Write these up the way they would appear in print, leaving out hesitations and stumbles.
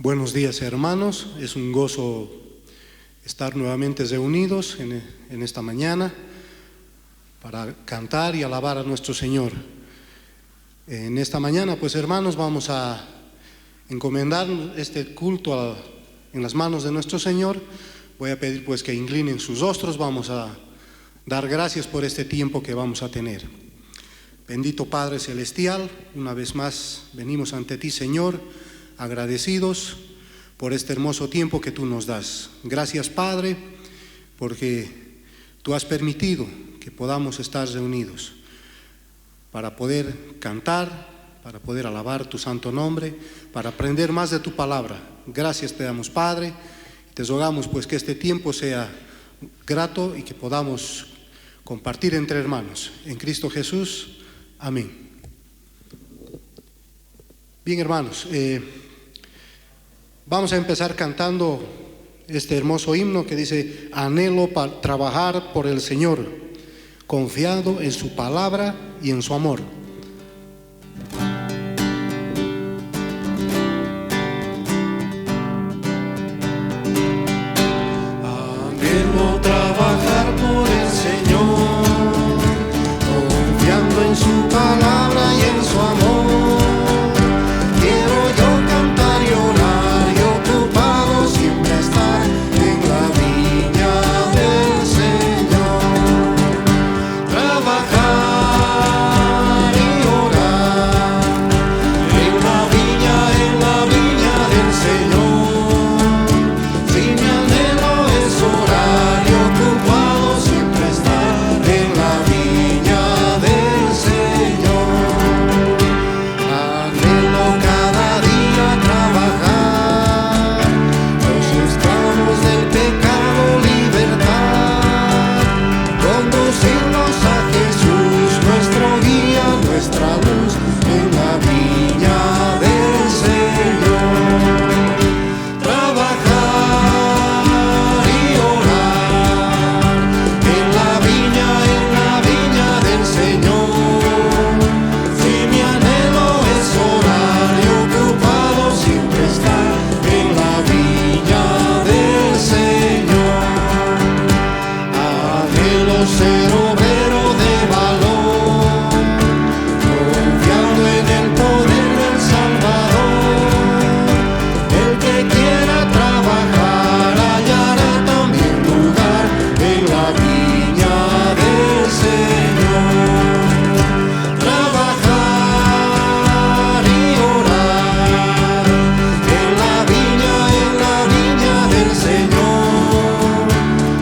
Buenos días, hermanos. Es un gozo estar nuevamente reunidos en esta mañana para cantar y alabar a nuestro Señor. En esta mañana, pues hermanos, vamos a encomendar este culto en las manos de nuestro Señor. Voy a pedir pues que inclinen sus rostros. Vamos a dar gracias por este tiempo que vamos a tener. Bendito Padre Celestial, una vez más venimos ante ti, Señor, agradecidos por este hermoso tiempo que tú nos das. Gracias, Padre, porque tú has permitido que podamos estar reunidos para poder cantar, para poder alabar tu santo nombre, para aprender más de tu palabra. Gracias te damos, Padre, y te rogamos pues que este tiempo sea grato y que podamos compartir entre hermanos. En Cristo Jesús, amén. Bien, hermanos, vamos a empezar cantando este hermoso himno que dice: anhelo para trabajar por el Señor, confiado en su palabra y en su amor. Anhelo trabajar por el Señor, confiando en su palabra y en su amor. Quiero yo cantar y orar y ocupado siempre estar en la viña del Señor. Trabajar y orar en la viña del Señor. Si mi anhelo es orar y ocupado siempre estar en la viña del Señor. Anhelo cada día trabajar, los esclavos del pecado libertad, conducirnos a Jesús, nuestro guía, nuestra luz, en la viña del Señor. Trabajar y orar en la viña del Señor. Si mi anhelo es orar y ocupado siempre estar en la viña del Señor. Anhelo ser obrero de valor, confiando en el poder del Salvador. El que quiera trabajar hallará también lugar en la viña del Señor. Trabajar y orar en la viña del Señor.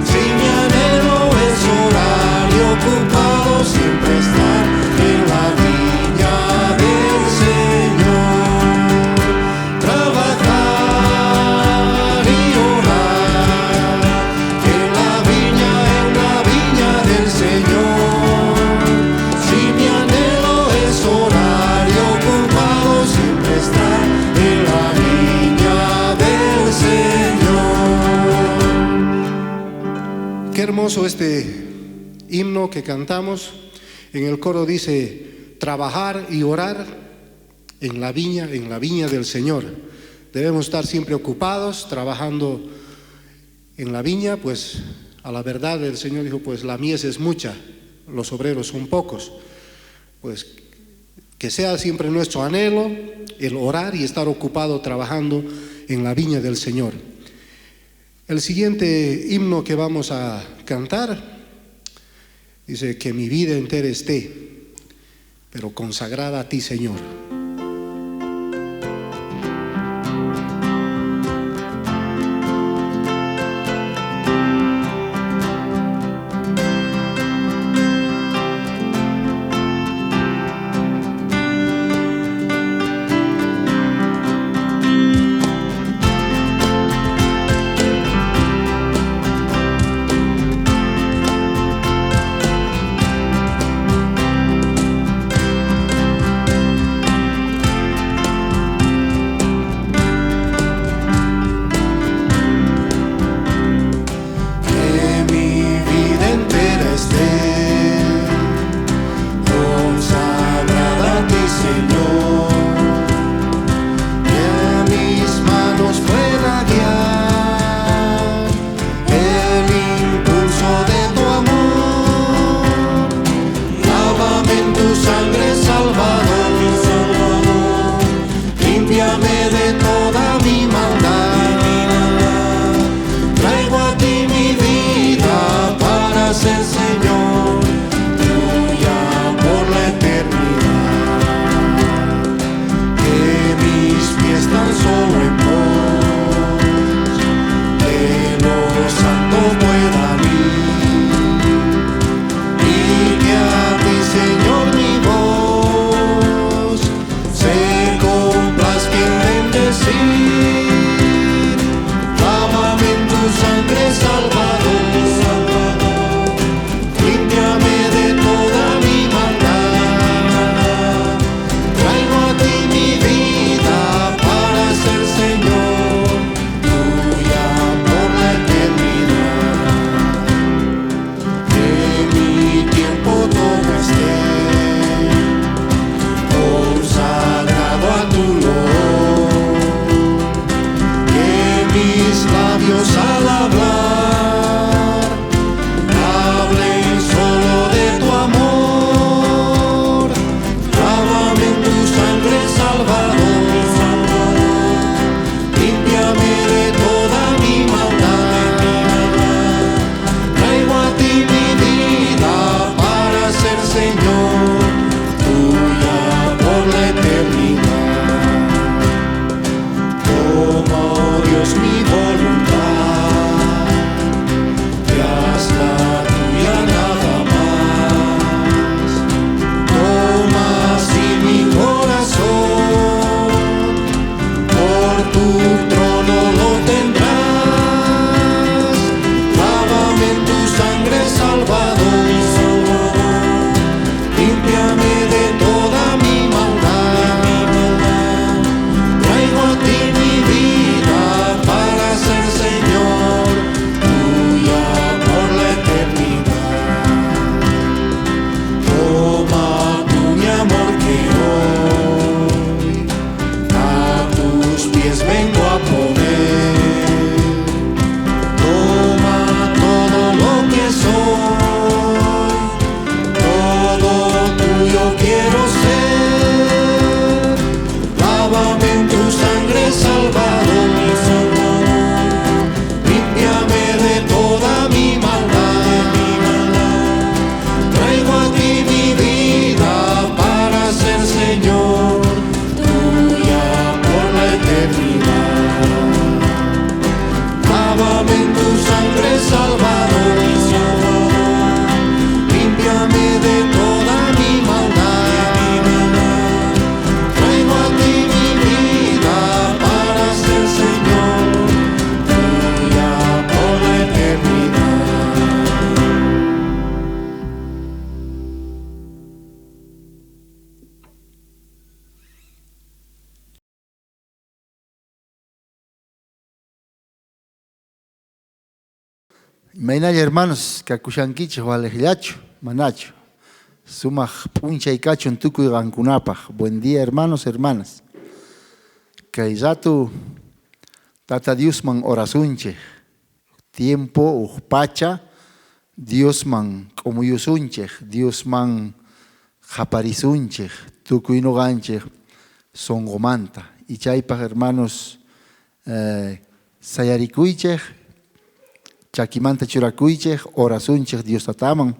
Si mi anhelo es orar y ocupado siempre estar en la viña del Señor. Trabajar y orar en la viña del Señor. Si mi anhelo es orar y ocupado siempre estar en la viña del Señor. Qué hermoso este himno que cantamos. En el coro dice: trabajar y orar en la viña del Señor. Debemos estar siempre ocupados, trabajando en la viña, pues a la verdad el Señor dijo, pues la mies es mucha, los obreros son pocos. Pues que sea siempre nuestro anhelo el orar y estar ocupado trabajando en la viña del Señor. El siguiente himno que vamos a cantar dice: que mi vida entera esté, pero consagrada a ti, Señor. límpiame de toda mi maldad. Traigo a ti mi vida para ser Señor tuya por la eternidad. Que mis pies tan solo en vos de lo santo puedan ir, y que a ti, Señor, mi voz se complazca en bendecir. Lávame en tu sangre, Salvador, límpiame de toda mi maldad. Traigo a ti mi vida para ser Señor tuya por la eternidad. Que mi tiempo todo esté consagrado a tu olor. Que mis labios al hablar hablen solo de tu amor. Lávame en tu sangre, Salvador, límpiame de toda mi maldad. Traigo a ti mi vida para ser Señor tuya por la eternidad. Toma, oh Dios, mi voluntad, y hazla tuya nada más. Toma así mi corazón, por tu trono lo tendrás. Lávame en tu sangre, Salvador, límpiame de toda mi maldad. Traigo a ti mi vida para ser Señor tuya por la eternidad. Toma tú mi amor que hoy a tus pies vengo a poner. Toma todo lo que soy, todo tuyo quiero ser. Lávame en tu sangre, Salvador, límpiame de toda mi maldad. Traigo a ti mi vida para ser Señor tuya por la eternidad. Lávame en tu sangre, Salvador, límpiame de toda mi maldad. Traigo a ti mi vida para ser Señor tuya por la eternidad. Mainay hermanos, kakushankichik walejillachu, manachu. Sumaq puncha y cachon tukuy qankunapaq. Buen día hermanos, hermanas. Kay rato Tata Diosman orasunchik. Tiempo pacha Diosman q'umuyusunchik, Diosman qhaparisunchik, tukuy nuqanchik sonqomanta. Y chaypaq hermanos sayarikuychik, chakimanta churakuychik, orasunchik Dios tataman.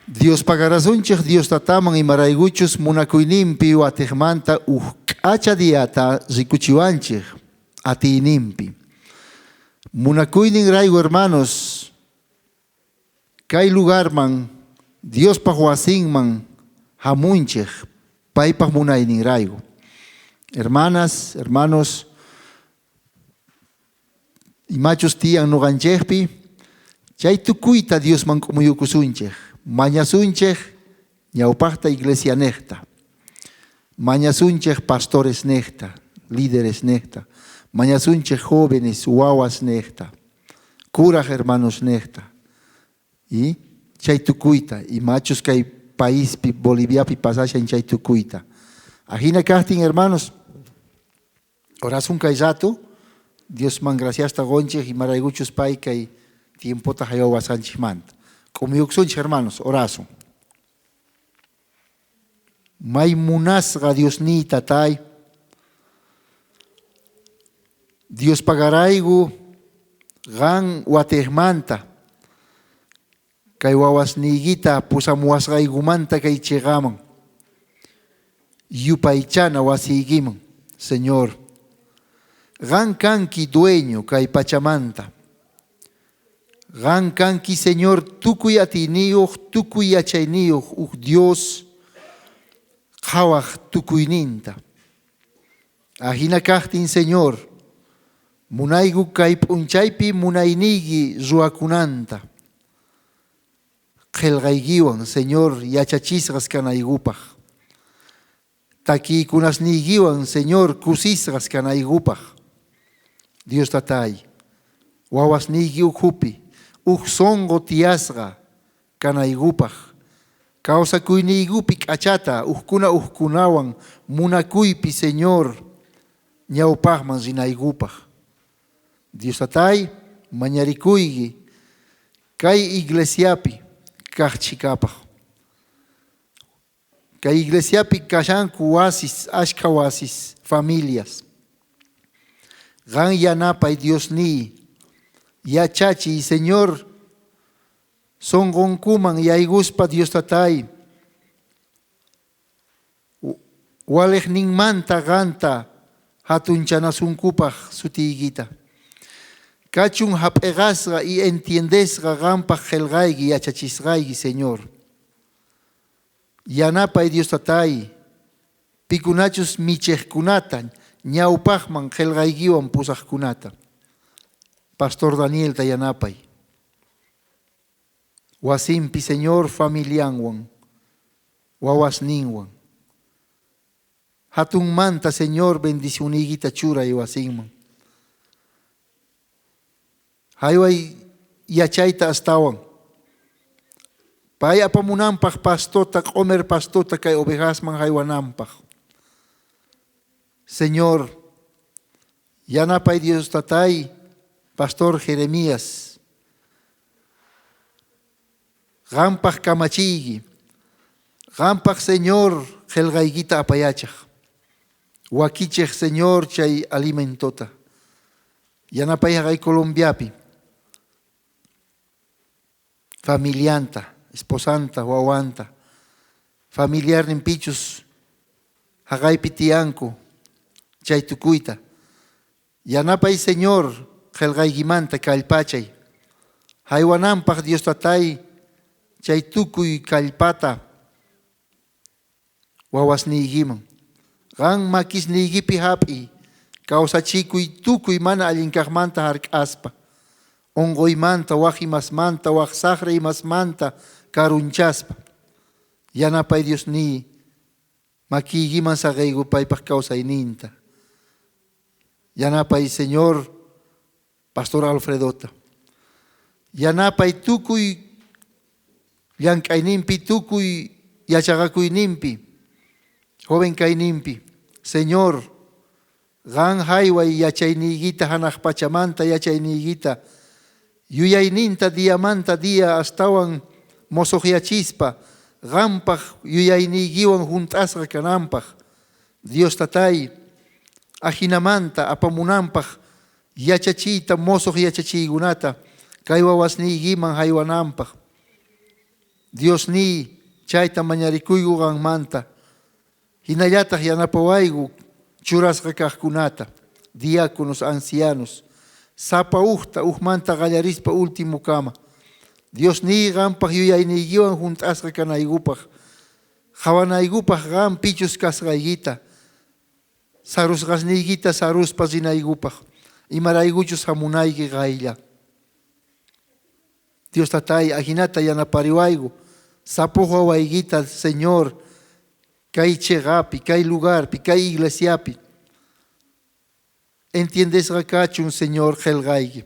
Dios pagarasunchik Dios tataman imaraykuchus munakuyninpi watiqmanta k'acha diata rikuchiwanchik atiyninpi. Munakuynin rayku hermanos, kay lugarman Diospaq wasinman hamunchik paypaq munaynin rayku. Hermanas, hermanos, imachus tiyan nuqanchikpi chay tukuyta Diosman q'umuyukusunchik. Mañasunchik ñawpaqta iglesia niqta, mañasunchik pastores niqta, líderes niqta, mañasunchik jóvenes wawas niqta, curaj hermanos niqta. Y chay tukuyta, imachus kay paíspi Boliviapi pasashan chay tukuyta. Ajina kajtin hermanos, orasun kay rato, Diosman gracias ta gonchik y maraykuchus pay kay tiempota hayawasanchikmanta. Q'umuyukusunchik hermanos, orasun. May munasqa Diosniyta tay, Dios pagaraigu gan watejmanta. Kay wawasnigita pusamuasraigumanta kay chegaman. Yupaychana wasigiman, Señor. Gan kanki dueño kay pachamanta. Gan kanki, Señor, tukuy atiniyuq, tukuy yachayniyuq, Dios, qhawaq tukuyninta. Ahina kaqtin, Señor, munaygu kay p'unchaypi munayniyki ruwakunanta. Qelqaykiwan, Señor, yachachisqas kanaykupaq. Takiykunasniykiwan, Señor, kusisqas kanaykupaq. Dios tatay, wawasniyki ukhupi, songo tiyasqa kanaykupaq. Kawsakuyniykupi k'achata, uhkunawan munakuypi, Señor, ñawpaqman rinaykupaq. Dios tatay, mañarikuyki, kay iglesiapi kaqchikapaq. Kay iglesiapi kashanku wasis, ashka wasis, familias. Gan yanapay Dios ni, yachachi, Señor, songonkuman yayguspa Dios tatay. Walejninmanta ganta hatunchanasunkupak sutiygita. Kachun hap'egasqa y entiendesqa ganpaq qelqayki yachachisqayki, Señor. Yanapay Dios tatay, pikunachus michejkunata, ñawpaqman qelqaykiwan pusaqkunata. Pastor Daniel yanapay. Wasimpi, Señor, familianwan, wawasninwan. Hatunmanta, Señor, bendicionigita churay wasinman. Hayway yachayta astawan. Pay apamunanpaq pastota, q'omer pastota kay ovejasman haywanampaq. Señor, yanapay Dios tatay, Pastor Jeremías. Gampaq kamachiyki. Gampaq, Señor, qelqaykita apayachaq. Wakichej, Señor, chay alimentota. Yanapay haqay Colombiapi. Familianta, esposanta, wawanta. Familiar nimpichus haqaypi tiyanku, chay tukuyta. Yanapay, Señor, qelqaykimanta kallpachay. Haywanampaq Dios tatay, chay tukuy kallpata wawasniykiman. Gan makisniykipi hap'i, kawsachikuy tukuy mana allinkaqmanta hark'aspa. Ongoymanta, wajimasmanta, waqsaqraymasmanta karunchaspa. Yanapay Dios ni, makiykiman saqaykupaypaq kawsayninta. Yanapay, Señor, Pastor Alfredota. Yanapay tukuy llank'ayninpi, tukuy yachaqakuyninpi, jovenkayninpi. Señor, gan hayway yachayniykiita hanaq pachamanta yachayniykiita, yuyayninta diamanta dia astawan mosoqyachispa, ganpaq yuyayniykiwan juntasqa kananpaq. Dios tatay, ajinamanta apamunanpaq yachachiyta mosoq yachachiykunata kay wawasniykiman haywananpaq. Dios ni, chayta mañarikuyku ganmanta. Hinallataq yanapawayku churasqa kaqkunata, diáconos, ancianos, sapa uhmanta qallarispa último kama. Dios ni ganpaq yuyayniykiwan juntasqa kanaykupaq. Qhawanaykupaq gan pichus kasqaykita. Sarusqasniykita saruspa rinaykupaq. Imaraykuchus hamunayki qaylla. Dios tatay, ajinata yanapariwayku. Sapuq wawaykita, Señor, kay chegapi, kay lugarpi, kay iglesiapi. Entiendesqa kachun, Señor, qelqayki.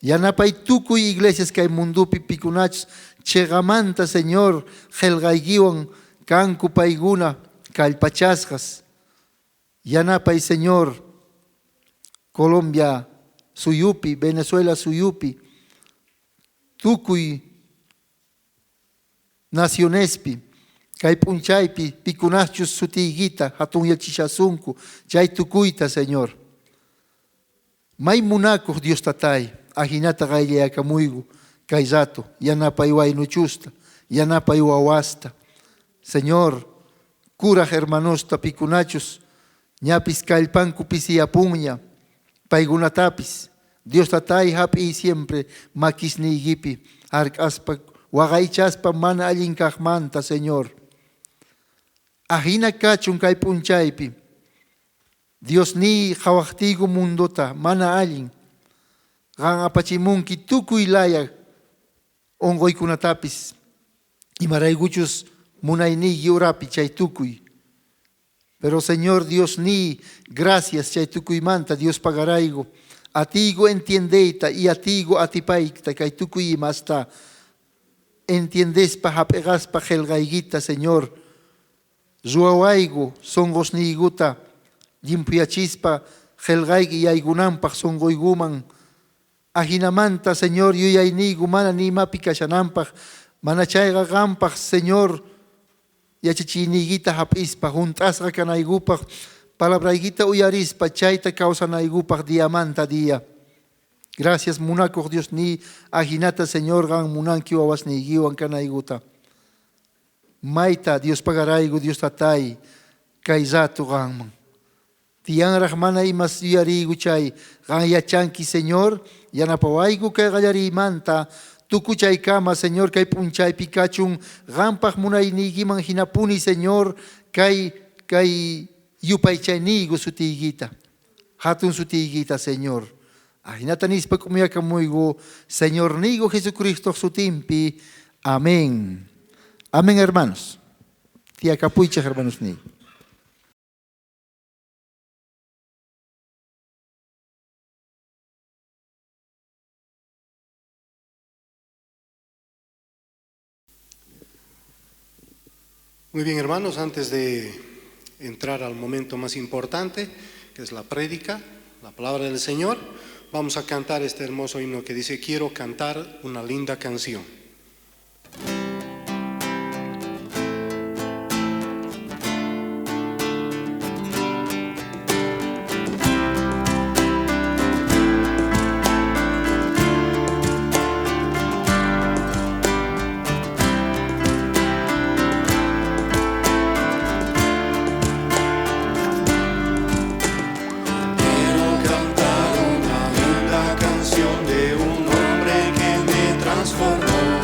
Yanapay tukuy iglesias kay mundupi pikunachus chegamanta, Señor, qelqaykiwan kanku paykuna kallpachasqas. Yanapay, Señor, Colombia suyupi, Venezuela suyupi, tukuy nacionespi, kay p'unchaypi pikunachus sutiykita hatun yachishasunku, chay tukuyta, Señor. May munakos Dios tatay, ahinata gayle akamuigo, kaizato, yanapayuay nuchusta, yanapayuawasta. Señor, cura hermanos tapicunachos, ñapis kailpanku pisiapuña, paigunatapis. Dios tatay hapi siempre makisni gipi, arcaspa, wagaichaspa mana alinkahmanta, Señor. Ajina kachun kay punchaypi. Dios ni hawaktigo mundota, mana alin. Gan apachimunki tukuy laya ongoykunatapis. Imarayguchus munayni yurapi chay tukuy. Pero Señor Dios ni gracias chay tukuy manta Dios pagaraigo. Atigo entiendeita y atigo atipaikta kay tukuy masta. Entiendes pa hapegas pa helgaiguita, Señor. Zuawaigo songos ni iguta. Limpiachispa helgaigi yaigunampak songoiguman. Ajinamanta, Señor, yuyaynigu mana ni mapikashanampak. Manachayga gampak, Señor. Yachichiniguita hapispa juntasga kanaigupak. Palabraiguita uyarispa chayta causanaigupak diamanta dia. Gracias munakok Dios ni ajinata, Señor, gan munanki wawas ni giwan kanaiguta. Maita Dios pagaraigo Dios tatay kaizato ganman. Tiang rahmana imas yarigu chay gan yachanki, Señor, yanapawaigu kay gallarimanta tukuchay kama, Señor, kay punchay pikachun gampag munaynigiman hinapuni, Señor, kay yupaychaynigu sutigita. Hatun sutigita, Señor. Ajinatanispa kumuyakamuigo, Señor nigo Jesucristo sutimpi. Amén. Amén, hermanos. Tía capuicha, hermanos ni. Muy bien, hermanos, antes de entrar al momento más importante, que es la prédica, la palabra del Señor, vamos a cantar este hermoso himno que dice: quiero cantar una linda canción. De un hombre que me transformó.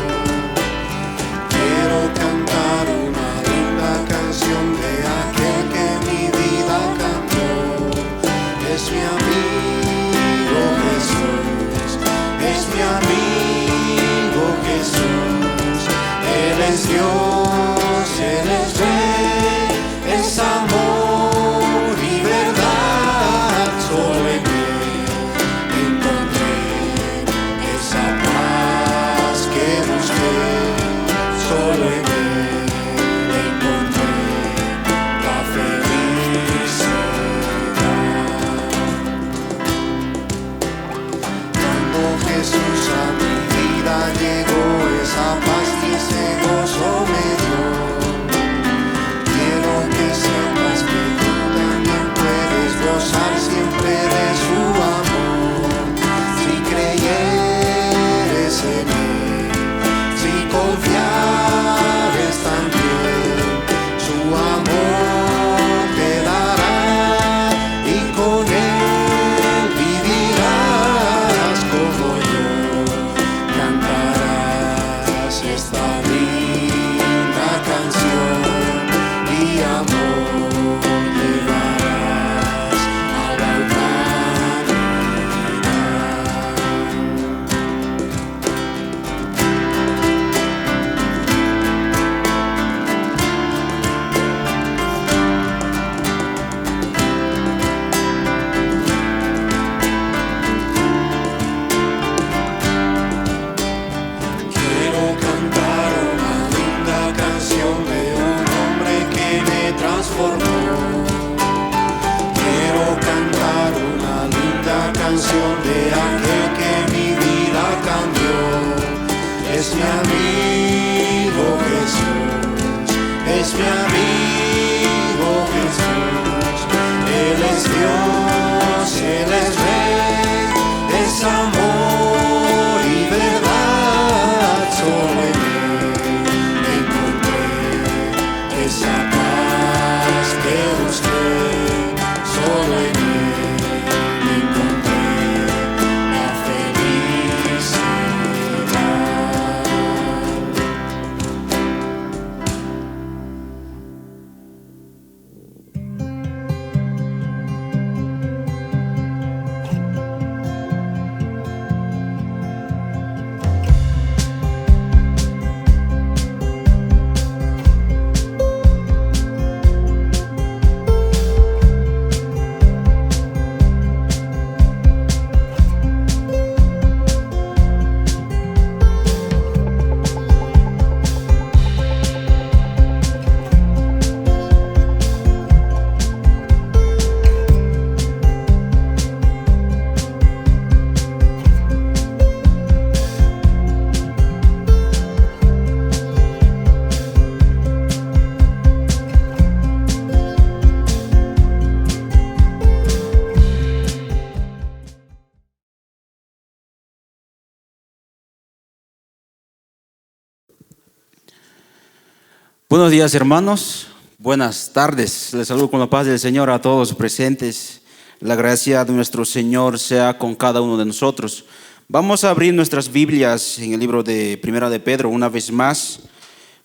Buenos días, hermanos. Buenas tardes. Les saludo con la paz del Señor a todos los presentes. La gracia de nuestro Señor sea con cada uno de nosotros. Vamos a abrir nuestras Biblias en el libro de Primera de Pedro una vez más,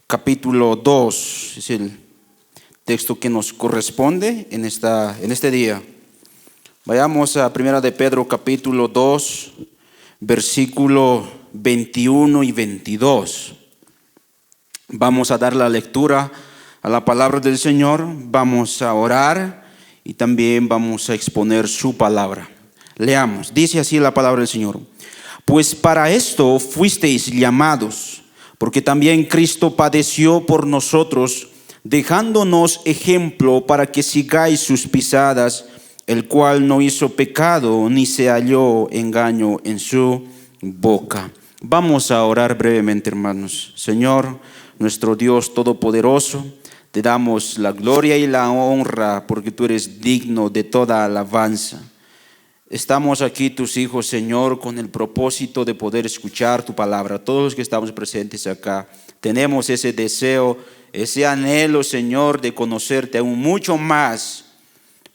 capítulo 2. Es el texto que nos corresponde en este día. Vayamos a Primera de Pedro, capítulo 2, versículo 21 y 22. Vamos a dar la lectura a la palabra del Señor, vamos a orar y también vamos a exponer su palabra. Leamos, dice así la palabra del Señor. Pues para esto fuisteis llamados, porque también Cristo padeció por nosotros, dejándonos ejemplo para que sigáis sus pisadas, el cual no hizo pecado ni se halló engaño en su boca. Vamos a orar brevemente, hermanos. Señor, nuestro Dios todopoderoso, te damos la gloria y la honra porque tú eres digno de toda alabanza. Estamos aquí tus hijos, Señor, con el propósito de poder escuchar tu palabra. Todos los que estamos presentes acá tenemos ese deseo, ese anhelo, Señor, de conocerte aún mucho más,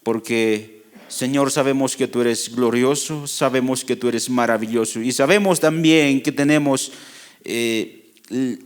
porque, Señor, sabemos que tú eres glorioso, sabemos que tú eres maravilloso y sabemos también que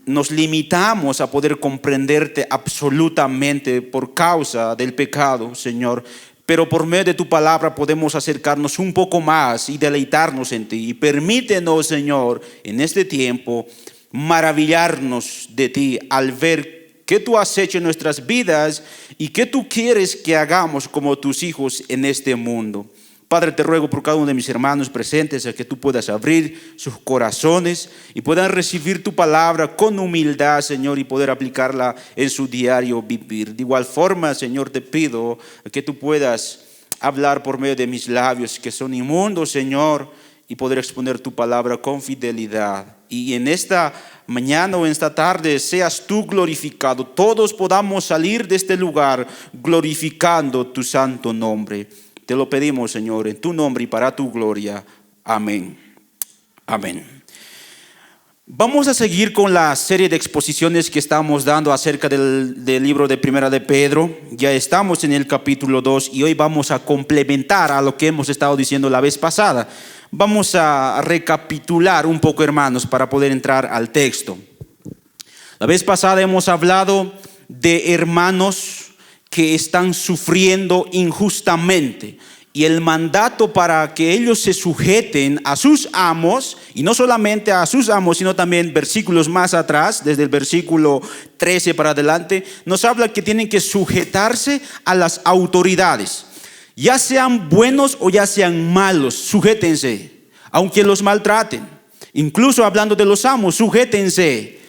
nos limitamos a poder comprenderte absolutamente por causa del pecado, Señor. Pero por medio de tu palabra podemos acercarnos un poco más y deleitarnos en ti. Y permítenos, Señor, en este tiempo maravillarnos de ti al ver qué tú has hecho en nuestras vidas y qué tú quieres que hagamos como tus hijos en este mundo. Padre, te ruego por cada uno de mis hermanos presentes a que tú puedas abrir sus corazones y puedan recibir tu palabra con humildad, Señor, y poder aplicarla en su diario vivir. De igual forma, Señor, te pido que tú puedas hablar por medio de mis labios que son inmundos, Señor, y poder exponer tu palabra con fidelidad. Y en esta mañana o en esta tarde seas tú glorificado. Todos podamos salir de este lugar glorificando tu santo nombre. Te lo pedimos, Señor, en tu nombre y para tu gloria. Amén. Amén. Vamos a seguir con la serie de exposiciones que estamos dando acerca del libro de Primera de Pedro. Ya estamos en el capítulo 2 y hoy vamos a complementar a lo que hemos estado diciendo la vez pasada. Vamos a recapitular un poco, hermanos, para poder entrar al texto. La vez pasada hemos hablado de hermanos que están sufriendo injustamente y el mandato para que ellos se sujeten a sus amos, y no solamente a sus amos, sino también versículos más atrás, desde el versículo 13 para adelante, nos habla que tienen que sujetarse a las autoridades, ya sean buenos o ya sean malos, sujétense, aunque los maltraten. Incluso hablando de los amos, sujétense,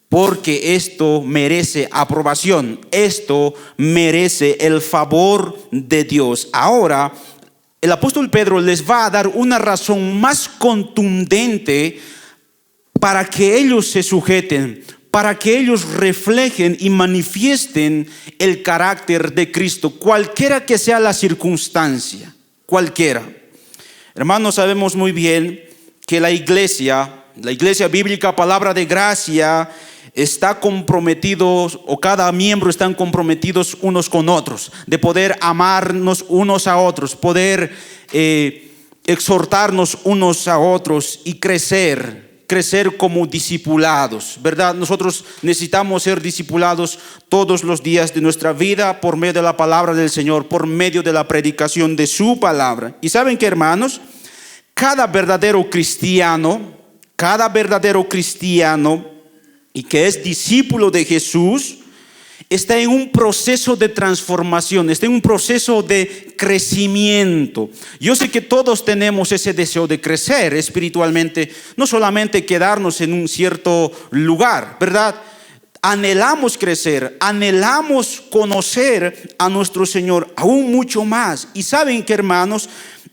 porque esto merece aprobación, esto merece el favor de Dios. Ahora, el apóstol Pedro les va a dar una razón más contundente para que ellos se sujeten, para que ellos reflejen y manifiesten el carácter de Cristo, cualquiera que sea la circunstancia, cualquiera. Hermanos, sabemos muy bien que la iglesia bíblica, palabra de gracia, está comprometidos, o cada miembro están comprometidos unos con otros, de poder amarnos unos a otros, poder exhortarnos unos a otros y crecer como discipulados, ¿verdad? Nosotros necesitamos ser discipulados todos los días de nuestra vida por medio de la palabra del Señor, por medio de la predicación de su palabra. Y ¿saben qué, hermanos? Cada verdadero cristiano y que es discípulo de Jesús está en un proceso de transformación, está en un proceso de crecimiento. Yo sé que todos tenemos ese deseo de crecer espiritualmente, no solamente quedarnos en un cierto lugar, ¿verdad? Anhelamos crecer, anhelamos conocer a nuestro Señor aún mucho más. Y saben que, hermanos,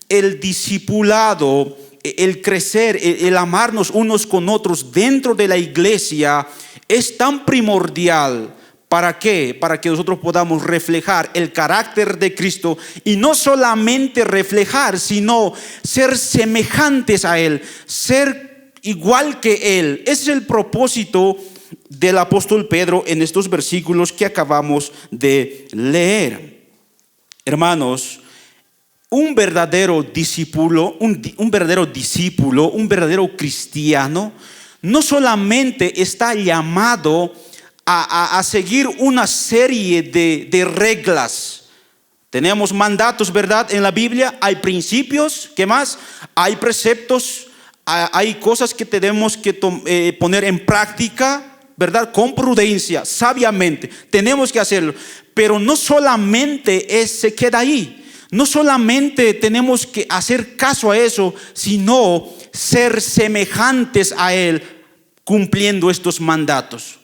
el discipulado, el crecer, el amarnos unos con otros dentro de la iglesia es tan primordial. ¿Para qué? Para que nosotros podamos reflejar el carácter de Cristo, y no solamente reflejar, sino ser semejantes a Él, ser igual que Él. Ese es el propósito del apóstol Pedro en estos versículos que acabamos de leer. Hermanos, un verdadero discípulo, un verdadero cristiano, no solamente está llamado a seguir una serie de reglas. Tenemos mandatos, ¿verdad? En la Biblia hay principios, ¿qué más? Hay preceptos, hay cosas que tenemos que poner en práctica, ¿verdad? Con prudencia, sabiamente. Tenemos que hacerlo. Pero no solamente se queda ahí. No solamente tenemos que hacer caso a eso, sino ser semejantes a Él cumpliendo estos mandatos.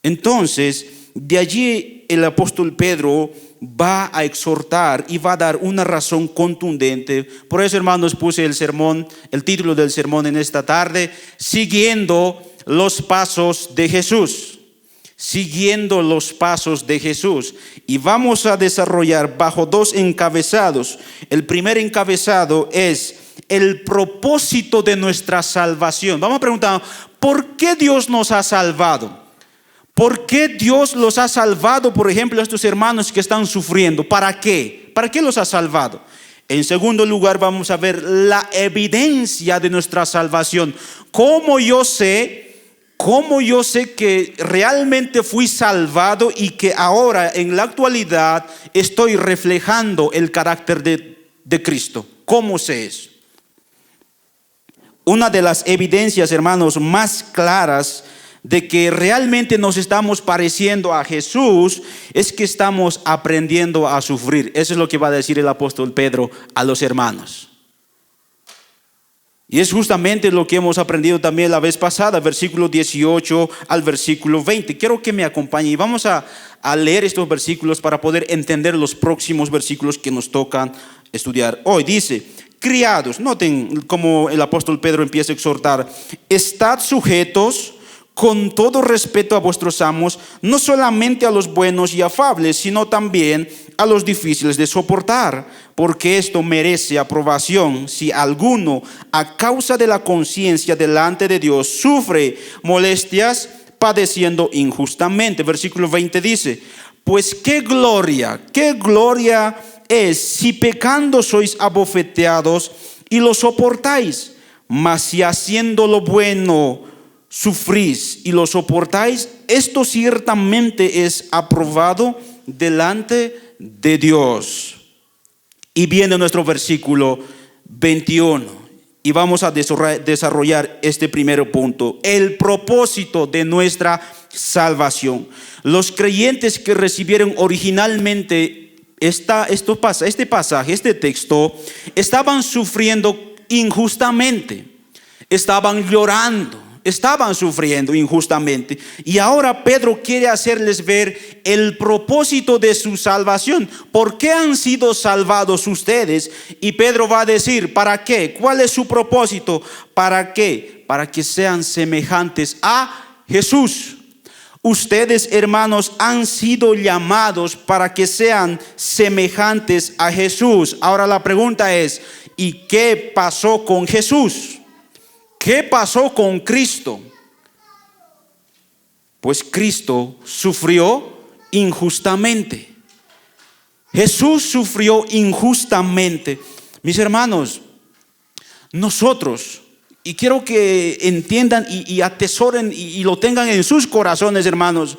Entonces, de allí el apóstol Pedro va a exhortar y va a dar una razón contundente. Por eso, hermanos, puse el título del sermón en esta tarde: siguiendo los pasos de Jesús. Siguiendo los pasos de Jesús. Y vamos a desarrollar bajo dos encabezados. El primer encabezado es el propósito de nuestra salvación. Vamos a preguntar, ¿por qué Dios nos ha salvado? ¿Por qué Dios los ha salvado, por ejemplo, a estos hermanos que están sufriendo? ¿Para qué? ¿Para qué los ha salvado? En segundo lugar, vamos a ver la evidencia de nuestra salvación. ¿Cómo yo sé que realmente fui salvado y que ahora en la actualidad estoy reflejando el carácter de Cristo? ¿Cómo sé eso? Una de las evidencias, hermanos, más claras de que realmente nos estamos pareciendo a Jesús es que estamos aprendiendo a sufrir. Eso es lo que va a decir el apóstol Pedro a los hermanos. Y es justamente lo que hemos aprendido también la vez pasada, versículo 18 al versículo 20. Quiero que me acompañe y vamos a leer estos versículos para poder entender los próximos versículos que nos tocan estudiar hoy. Dice: criados, noten cómo el apóstol Pedro empieza a exhortar: estad sujetos con todo respeto a vuestros amos, no solamente a los buenos y afables, sino también a los difíciles de soportar, porque esto merece aprobación si alguno, a causa de la conciencia delante de Dios, sufre molestias padeciendo injustamente. Versículo 20 dice: pues qué gloria es si pecando sois abofeteados y lo soportáis, mas si haciendo lo bueno sufrís y lo soportáis, esto ciertamente es aprobado delante de Dios. Y viene nuestro versículo 21 y vamos a desarrollar este primer punto: el propósito de nuestra salvación. Los creyentes que recibieron originalmente este pasaje, este texto, estaban sufriendo injustamente, estaban llorando, estaban sufriendo injustamente. Y ahora Pedro quiere hacerles ver el propósito de su salvación. ¿Por qué han sido salvados ustedes? Y Pedro va a decir, ¿para qué? ¿Cuál es su propósito? ¿Para qué? Para que sean semejantes a Jesús. Ustedes, hermanos, han sido llamados para que sean semejantes a Jesús. Ahora la pregunta es, ¿y qué pasó con Jesús? ¿Qué pasó con Cristo? Pues Cristo sufrió injustamente. Jesús sufrió injustamente. Mis hermanos, nosotros, y quiero que entiendan y atesoren y lo tengan en sus corazones, hermanos,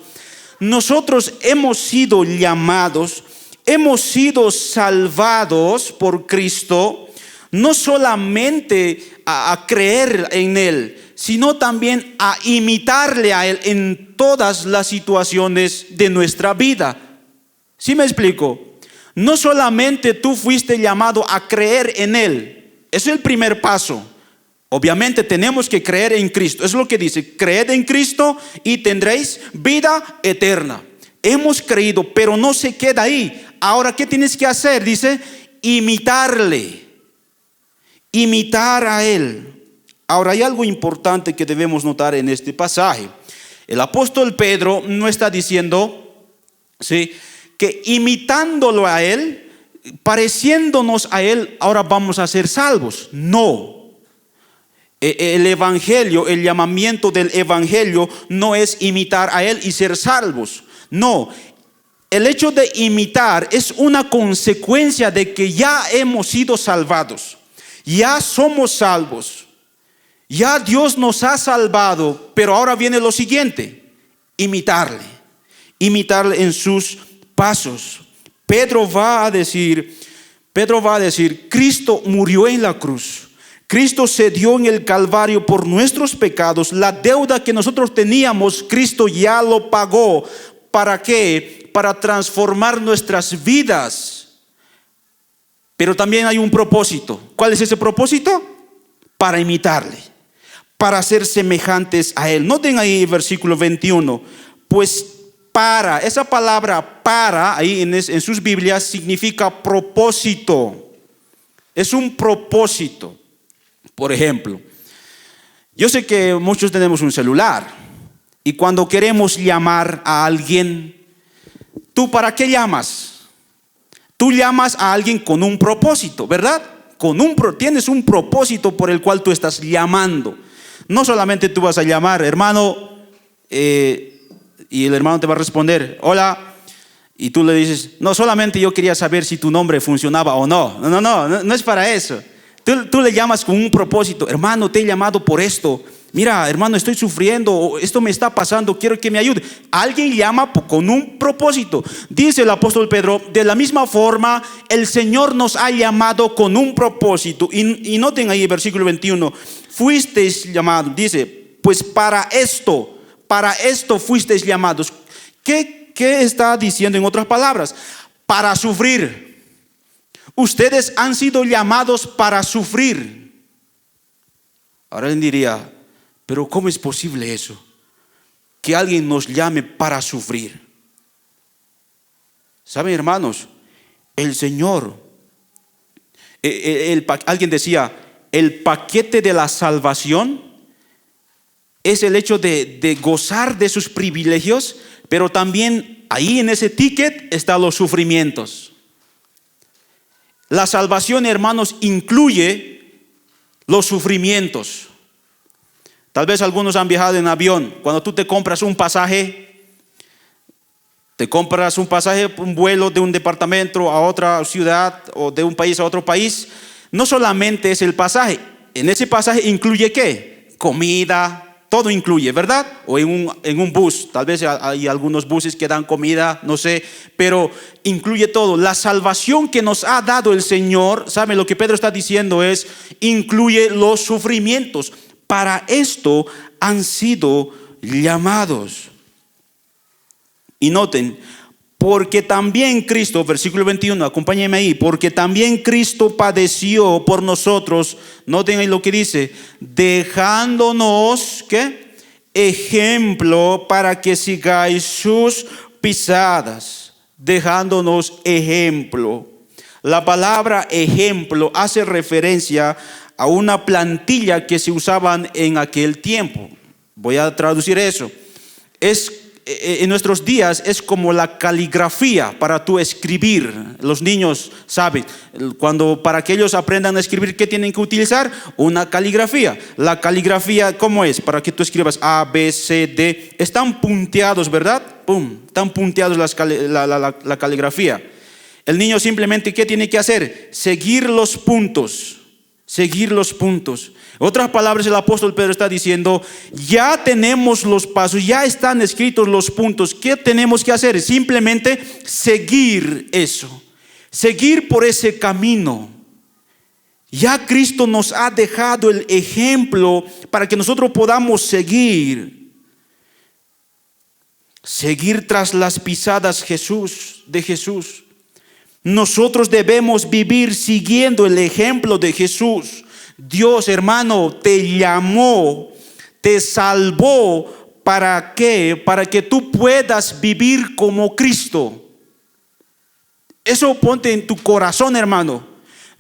nosotros hemos sido llamados, hemos sido salvados por Cristo, no solamente a creer en Él, sino también a imitarle a Él en todas las situaciones de nuestra vida. ¿Sí me explico? No solamente tú fuiste llamado a creer en Él, ese es el primer paso. Obviamente tenemos que creer en Cristo, es lo que dice: creed en Cristo y tendréis vida eterna. Hemos creído, pero no se queda ahí. Ahora, ¿qué tienes que hacer? Dice, imitarle. Imitar a Él. Ahora hay algo importante que debemos notar en este pasaje. El apóstol Pedro no está diciendo, ¿sí?, que imitándolo a Él, pareciéndonos a Él, ahora vamos a ser salvos. No. El evangelio, el llamamiento del evangelio no es imitar a Él y ser salvos. No, el hecho de imitar es una consecuencia de que ya hemos sido salvados. Ya somos salvos. Ya Dios nos ha salvado, pero ahora viene lo siguiente: imitarle en sus pasos. Pedro va a decir, Cristo murió en la cruz. Cristo se dio en el Calvario por nuestros pecados. La deuda que nosotros teníamos, Cristo ya lo pagó. ¿Para qué? Para transformar nuestras vidas. Pero también hay un propósito. ¿Cuál es ese propósito? Para imitarle, para ser semejantes a Él. Noten ahí el versículo 21. Pues para, esa palabra para, ahí en sus Biblias, significa propósito. Es un propósito. Por ejemplo, yo sé que muchos tenemos un celular y cuando queremos llamar a alguien, ¿tú para qué llamas? Tú llamas a alguien con un propósito, ¿verdad? Tienes un propósito por el cual tú estás llamando. No solamente tú vas a llamar, hermano, y el hermano te va a responder, hola, y tú le dices, no, solamente yo quería saber si tu nombre funcionaba o no. No es para eso. Tú le llamas con un propósito. Hermano, te he llamado por esto. Mira, hermano, estoy sufriendo, esto me está pasando, quiero que me ayude. Alguien llama con un propósito. Dice el apóstol Pedro, de la misma forma, el Señor nos ha llamado con un propósito. Y noten ahí el versículo 21, fuisteis llamados, dice, pues para esto fuisteis llamados. ¿Qué está diciendo en otras palabras? Para sufrir. Ustedes han sido llamados para sufrir. Ahora alguien diría, pero ¿cómo es posible eso? Que alguien nos llame para sufrir. ¿Saben, hermanos? El Señor, alguien decía, el paquete de la salvación es el hecho de gozar de sus privilegios, pero también ahí en ese ticket están los sufrimientos. La salvación, hermanos, incluye los sufrimientos. Tal vez algunos han viajado en avión. Cuando tú te compras un pasaje, un vuelo de un departamento a otra ciudad o de un país a otro país, no solamente es el pasaje. En ese pasaje incluye ¿qué? Comida, todo incluye, ¿verdad? O en un bus, tal vez hay algunos buses que dan comida, no sé, pero incluye todo. La salvación que nos ha dado el Señor, ¿saben? Lo que Pedro está diciendo es, incluye los sufrimientos. Para esto han sido llamados. Y noten, porque también Cristo, versículo 21, acompáñenme ahí, porque también Cristo padeció por nosotros, noten ahí lo que dice, dejándonos, ¿qué? Ejemplo para que sigáis sus pisadas, dejándonos ejemplo. La palabra ejemplo hace referencia a una plantilla que se usaban en aquel tiempo. Voy a traducir eso. En nuestros días es como la caligrafía para tú escribir. Los niños saben, para que ellos aprendan a escribir, ¿qué tienen que utilizar? Una caligrafía. La caligrafía, ¿cómo es? Para que tú escribas A, B, C, D. Están punteados, ¿verdad? ¡Pum! Están punteados la caligrafía. El niño simplemente, ¿qué tiene que hacer? Seguir los puntos. Seguir los puntos. En otras palabras, el apóstol Pedro está diciendo, ya tenemos los pasos, ya están escritos los puntos. ¿Qué tenemos que hacer? Simplemente seguir eso. Seguir por ese camino. Ya Cristo nos ha dejado el ejemplo para que nosotros podamos seguir. Seguir tras las pisadas de Jesús. Nosotros debemos vivir siguiendo el ejemplo de Jesús. Dios, hermano, te llamó, te salvó. ¿Para qué? Para que tú puedas vivir como Cristo. Eso ponte en tu corazón, hermano.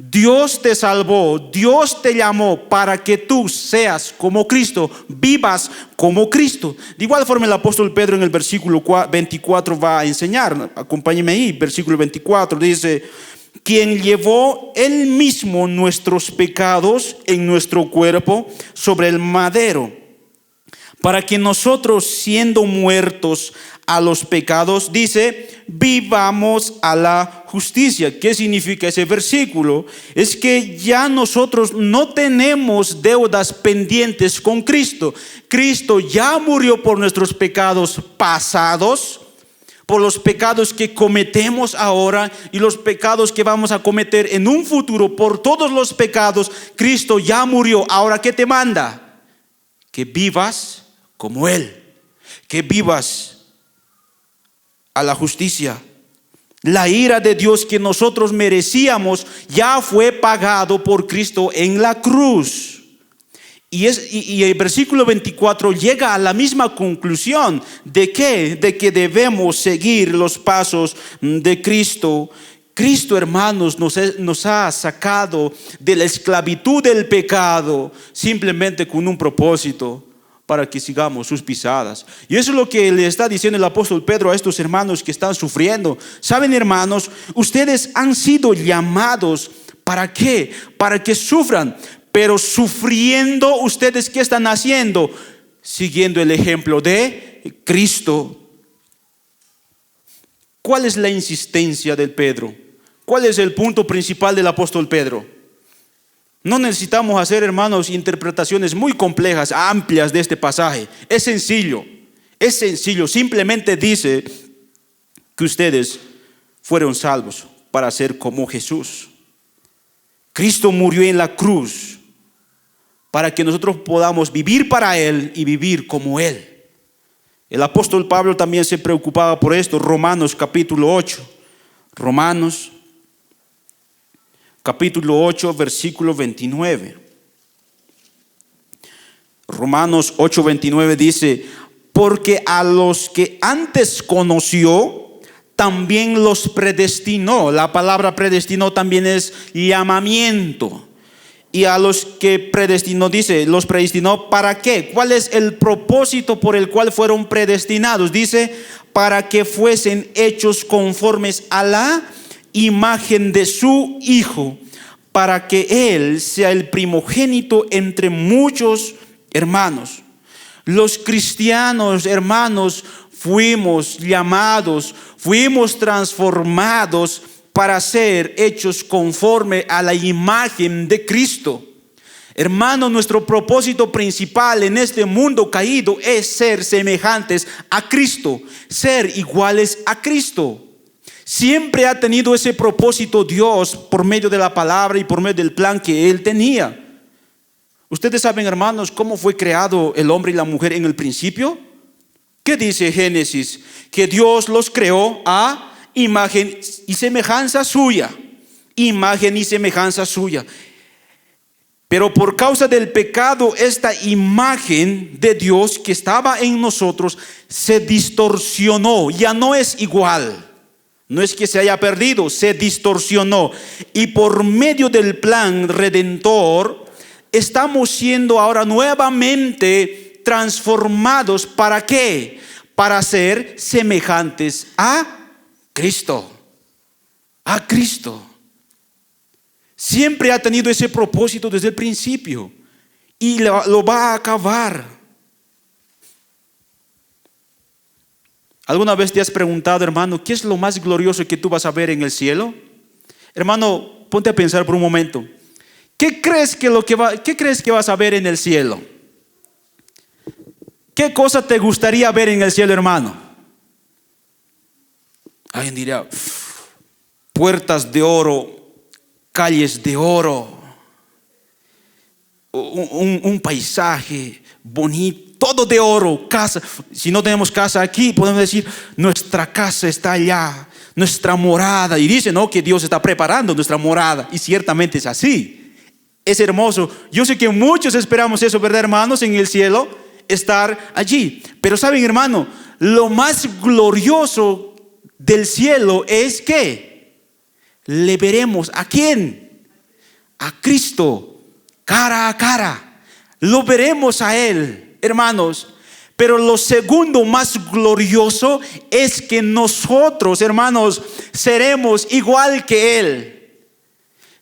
Dios te salvó, Dios te llamó para que tú seas como Cristo, vivas como Cristo. De igual forma el apóstol Pedro en el versículo 24 va a enseñar, acompáñenme ahí, versículo 24 dice, quien llevó él mismo nuestros pecados en nuestro cuerpo sobre el madero, para que nosotros, siendo muertos a los pecados, dice, vivamos a la justicia. ¿Qué significa ese versículo? Es que ya nosotros no tenemos deudas pendientes con Cristo. Cristo ya murió por nuestros pecados pasados, por los pecados que cometemos ahora y los pecados que vamos a cometer en un futuro. Por todos los pecados Cristo ya murió. Ahora, ¿qué te manda? Que vivas como Él, que vivas a la justicia. La ira de Dios que nosotros merecíamos ya fue pagado por Cristo en la cruz. Y el versículo 24 llega a la misma conclusión. ¿De qué? De que debemos seguir los pasos de Cristo. Cristo, hermanos, nos ha sacado de la esclavitud del pecado simplemente con un propósito: para que sigamos sus pisadas. Y eso es lo que le está diciendo el apóstol Pedro a estos hermanos que están sufriendo. Saben, hermanos, ustedes han sido llamados, ¿para qué? Para que sufran. Pero sufriendo, ¿ustedes qué están haciendo? Siguiendo el ejemplo de Cristo. ¿Cuál es la insistencia del Pedro? ¿Cuál es el punto principal del apóstol Pedro? No necesitamos hacer, hermanos, interpretaciones muy complejas, amplias de este pasaje. Es sencillo, simplemente dice que ustedes fueron salvos para ser como Jesús. Cristo murió en la cruz para que nosotros podamos vivir para Él y vivir como Él. El apóstol Pablo también se preocupaba por esto. Romanos capítulo 8. Romanos capítulo 8, versículo 29. Romanos 8, 29 dice: porque a los que antes conoció, también los predestinó. La palabra predestinó también es llamamiento. Y a los que predestinó, dice, los predestinó ¿para qué? ¿Cuál es el propósito por el cual fueron predestinados? Dice, para que fuesen hechos conformes a la imagen de su Hijo, para que Él sea el primogénito entre muchos hermanos. Los cristianos, hermanos, fuimos llamados, fuimos transformados para ser hechos conforme a la imagen de Cristo. Hermano, nuestro propósito principal en este mundo caído es ser semejantes a Cristo, ser iguales a Cristo. Siempre ha tenido ese propósito Dios por medio de la palabra y por medio del plan que Él tenía. Ustedes saben, hermanos, cómo fue creado el hombre y la mujer en el principio. ¿Qué dice Génesis? Que Dios los creó a imagen y semejanza suya. Imagen y semejanza suya. Pero por causa del pecado, esta imagen de Dios que estaba en nosotros se distorsionó. Ya no es igual. No es que se haya perdido, se distorsionó. Y por medio del plan redentor, estamos siendo ahora nuevamente transformados. ¿Para qué? Para ser semejantes a Cristo. A Cristo. Siempre ha tenido ese propósito desde el principio y lo va a acabar. ¿Alguna vez te has preguntado, hermano, qué es lo más glorioso que tú vas a ver en el cielo? Hermano, ponte a pensar por un momento. ¿Qué crees que vas a ver en el cielo? ¿Qué cosa te gustaría ver en el cielo, hermano? Alguien diría, puertas de oro, calles de oro, un paisaje bonito, todo de oro, casa. Si no tenemos casa aquí, podemos decir, nuestra casa está allá, nuestra morada. Y dicen, ¿no?, que Dios está preparando nuestra morada. Y ciertamente es así. Es hermoso. Yo sé que muchos esperamos eso, ¿verdad, hermanos? En el cielo, estar allí. Pero saben, hermano, lo más glorioso del cielo es que le veremos ¿a quién? A Cristo, cara a cara. Lo veremos a Él, hermanos. Pero lo segundo más glorioso es que nosotros, hermanos, seremos igual que Él.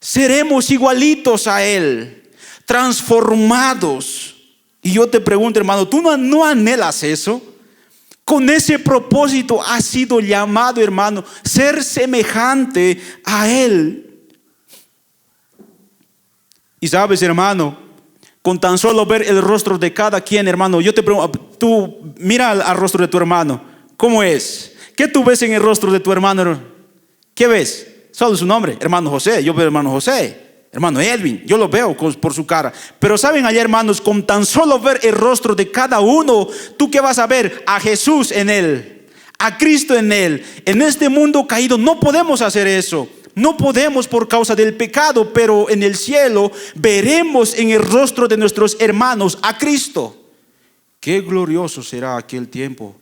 Seremos igualitos a Él, transformados. Y yo te pregunto, hermano, ¿tú no anhelas eso? Con ese propósito has sido llamado, hermano, ser semejante a Él. Y sabes, hermano, con tan solo ver el rostro de cada quien, hermano, yo te pregunto, tú mira al rostro de tu hermano, ¿cómo es? ¿Qué tú ves en el rostro de tu hermano? ¿Qué ves? Solo su nombre, hermano José. Yo veo hermano José, hermano Edwin, yo lo veo por su cara. Pero saben allá, hermanos, con tan solo ver el rostro de cada uno, ¿tú qué vas a ver? A Jesús en él, a Cristo en él. En este mundo caído no podemos hacer eso. No podemos por causa del pecado, pero en el cielo veremos en el rostro de nuestros hermanos a Cristo. Qué glorioso será aquel tiempo,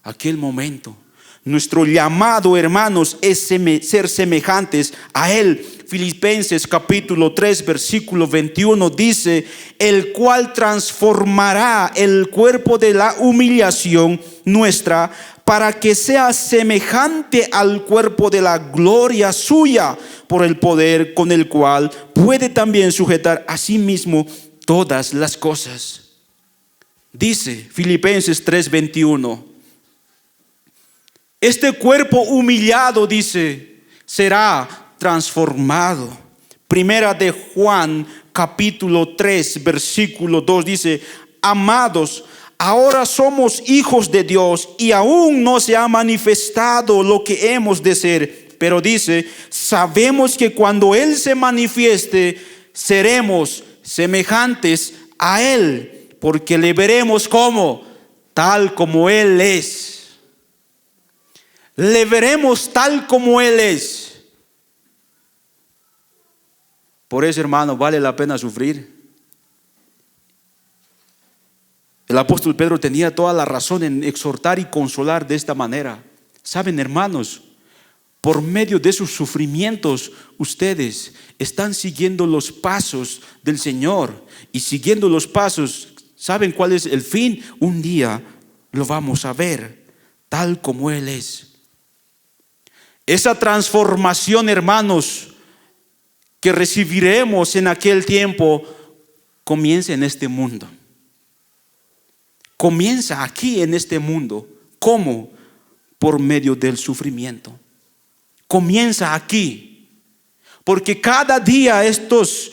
aquel momento. Nuestro llamado, hermanos, es ser semejantes a Él. Filipenses capítulo 3 versículo 21 dice: el cual transformará el cuerpo de la humillación nuestra para que sea semejante al cuerpo de la gloria suya, por el poder con el cual puede también sujetar a sí mismo todas las cosas. Dice Filipenses 3:21, este cuerpo humillado, dice, será transformado. Primera de Juan capítulo 3 versículo 2 dice: amados, ahora somos hijos de Dios y aún no se ha manifestado lo que hemos de ser. Pero dice, sabemos que cuando Él se manifieste, seremos semejantes a Él, porque le veremos como, tal como Él es. Le veremos tal como Él es. Por eso, hermano, vale la pena sufrir. El apóstol Pedro tenía toda la razón en exhortar y consolar de esta manera. Saben, hermanos, por medio de sus sufrimientos, ustedes están siguiendo los pasos del Señor. Y siguiendo los pasos, ¿saben cuál es el fin? Un día lo vamos a ver, tal como Él es. Esa transformación, hermanos, que recibiremos en aquel tiempo, comienza en este mundo. Comienza aquí en este mundo. ¿Cómo? Por medio del sufrimiento. Comienza aquí. Porque cada día estos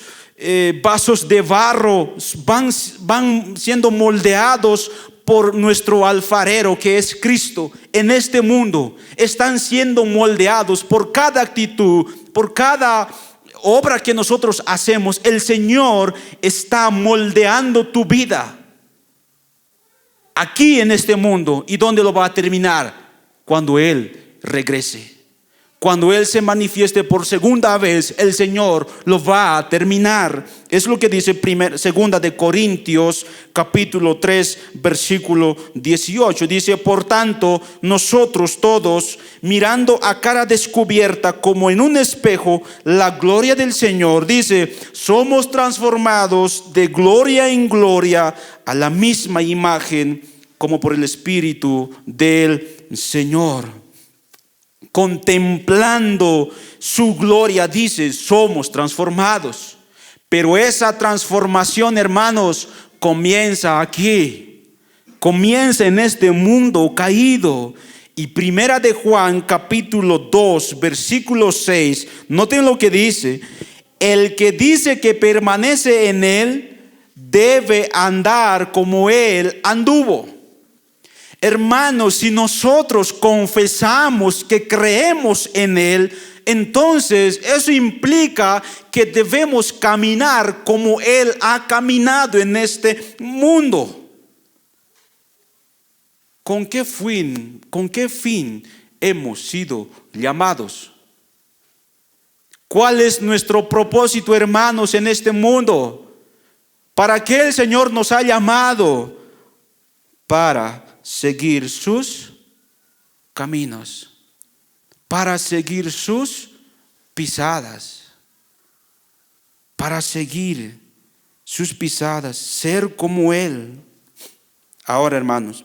vasos de barro van siendo moldeados por nuestro alfarero, que es Cristo. En este mundo están siendo moldeados por cada actitud, por cada obra que nosotros hacemos. El Señor está moldeando tu vida aquí en este mundo. ¿Y dónde lo va a terminar? Cuando Él regrese. Cuando Él se manifieste por segunda vez, el Señor lo va a terminar. Es lo que dice segunda de Corintios capítulo 3 versículo 18. Dice: por tanto, nosotros todos, mirando a cara descubierta como en un espejo la gloria del Señor, dice, somos transformados de gloria en gloria a la misma imagen como por el Espíritu del Señor. Contemplando su gloria, dice, somos transformados. Pero esa transformación, hermanos, comienza aquí. Comienza en este mundo caído. Y primera de Juan capítulo 2 versículo 6, noten lo que dice: el que dice que permanece en Él debe andar como Él anduvo. Hermanos, si nosotros confesamos que creemos en Él, entonces eso implica que debemos caminar como Él ha caminado en este mundo. ¿Con qué fin hemos sido llamados? ¿Cuál es nuestro propósito, hermanos, en este mundo? ¿Para qué el Señor nos ha llamado? Para seguir sus caminos, para seguir sus pisadas, para seguir sus pisadas, ser como Él. Ahora, hermanos,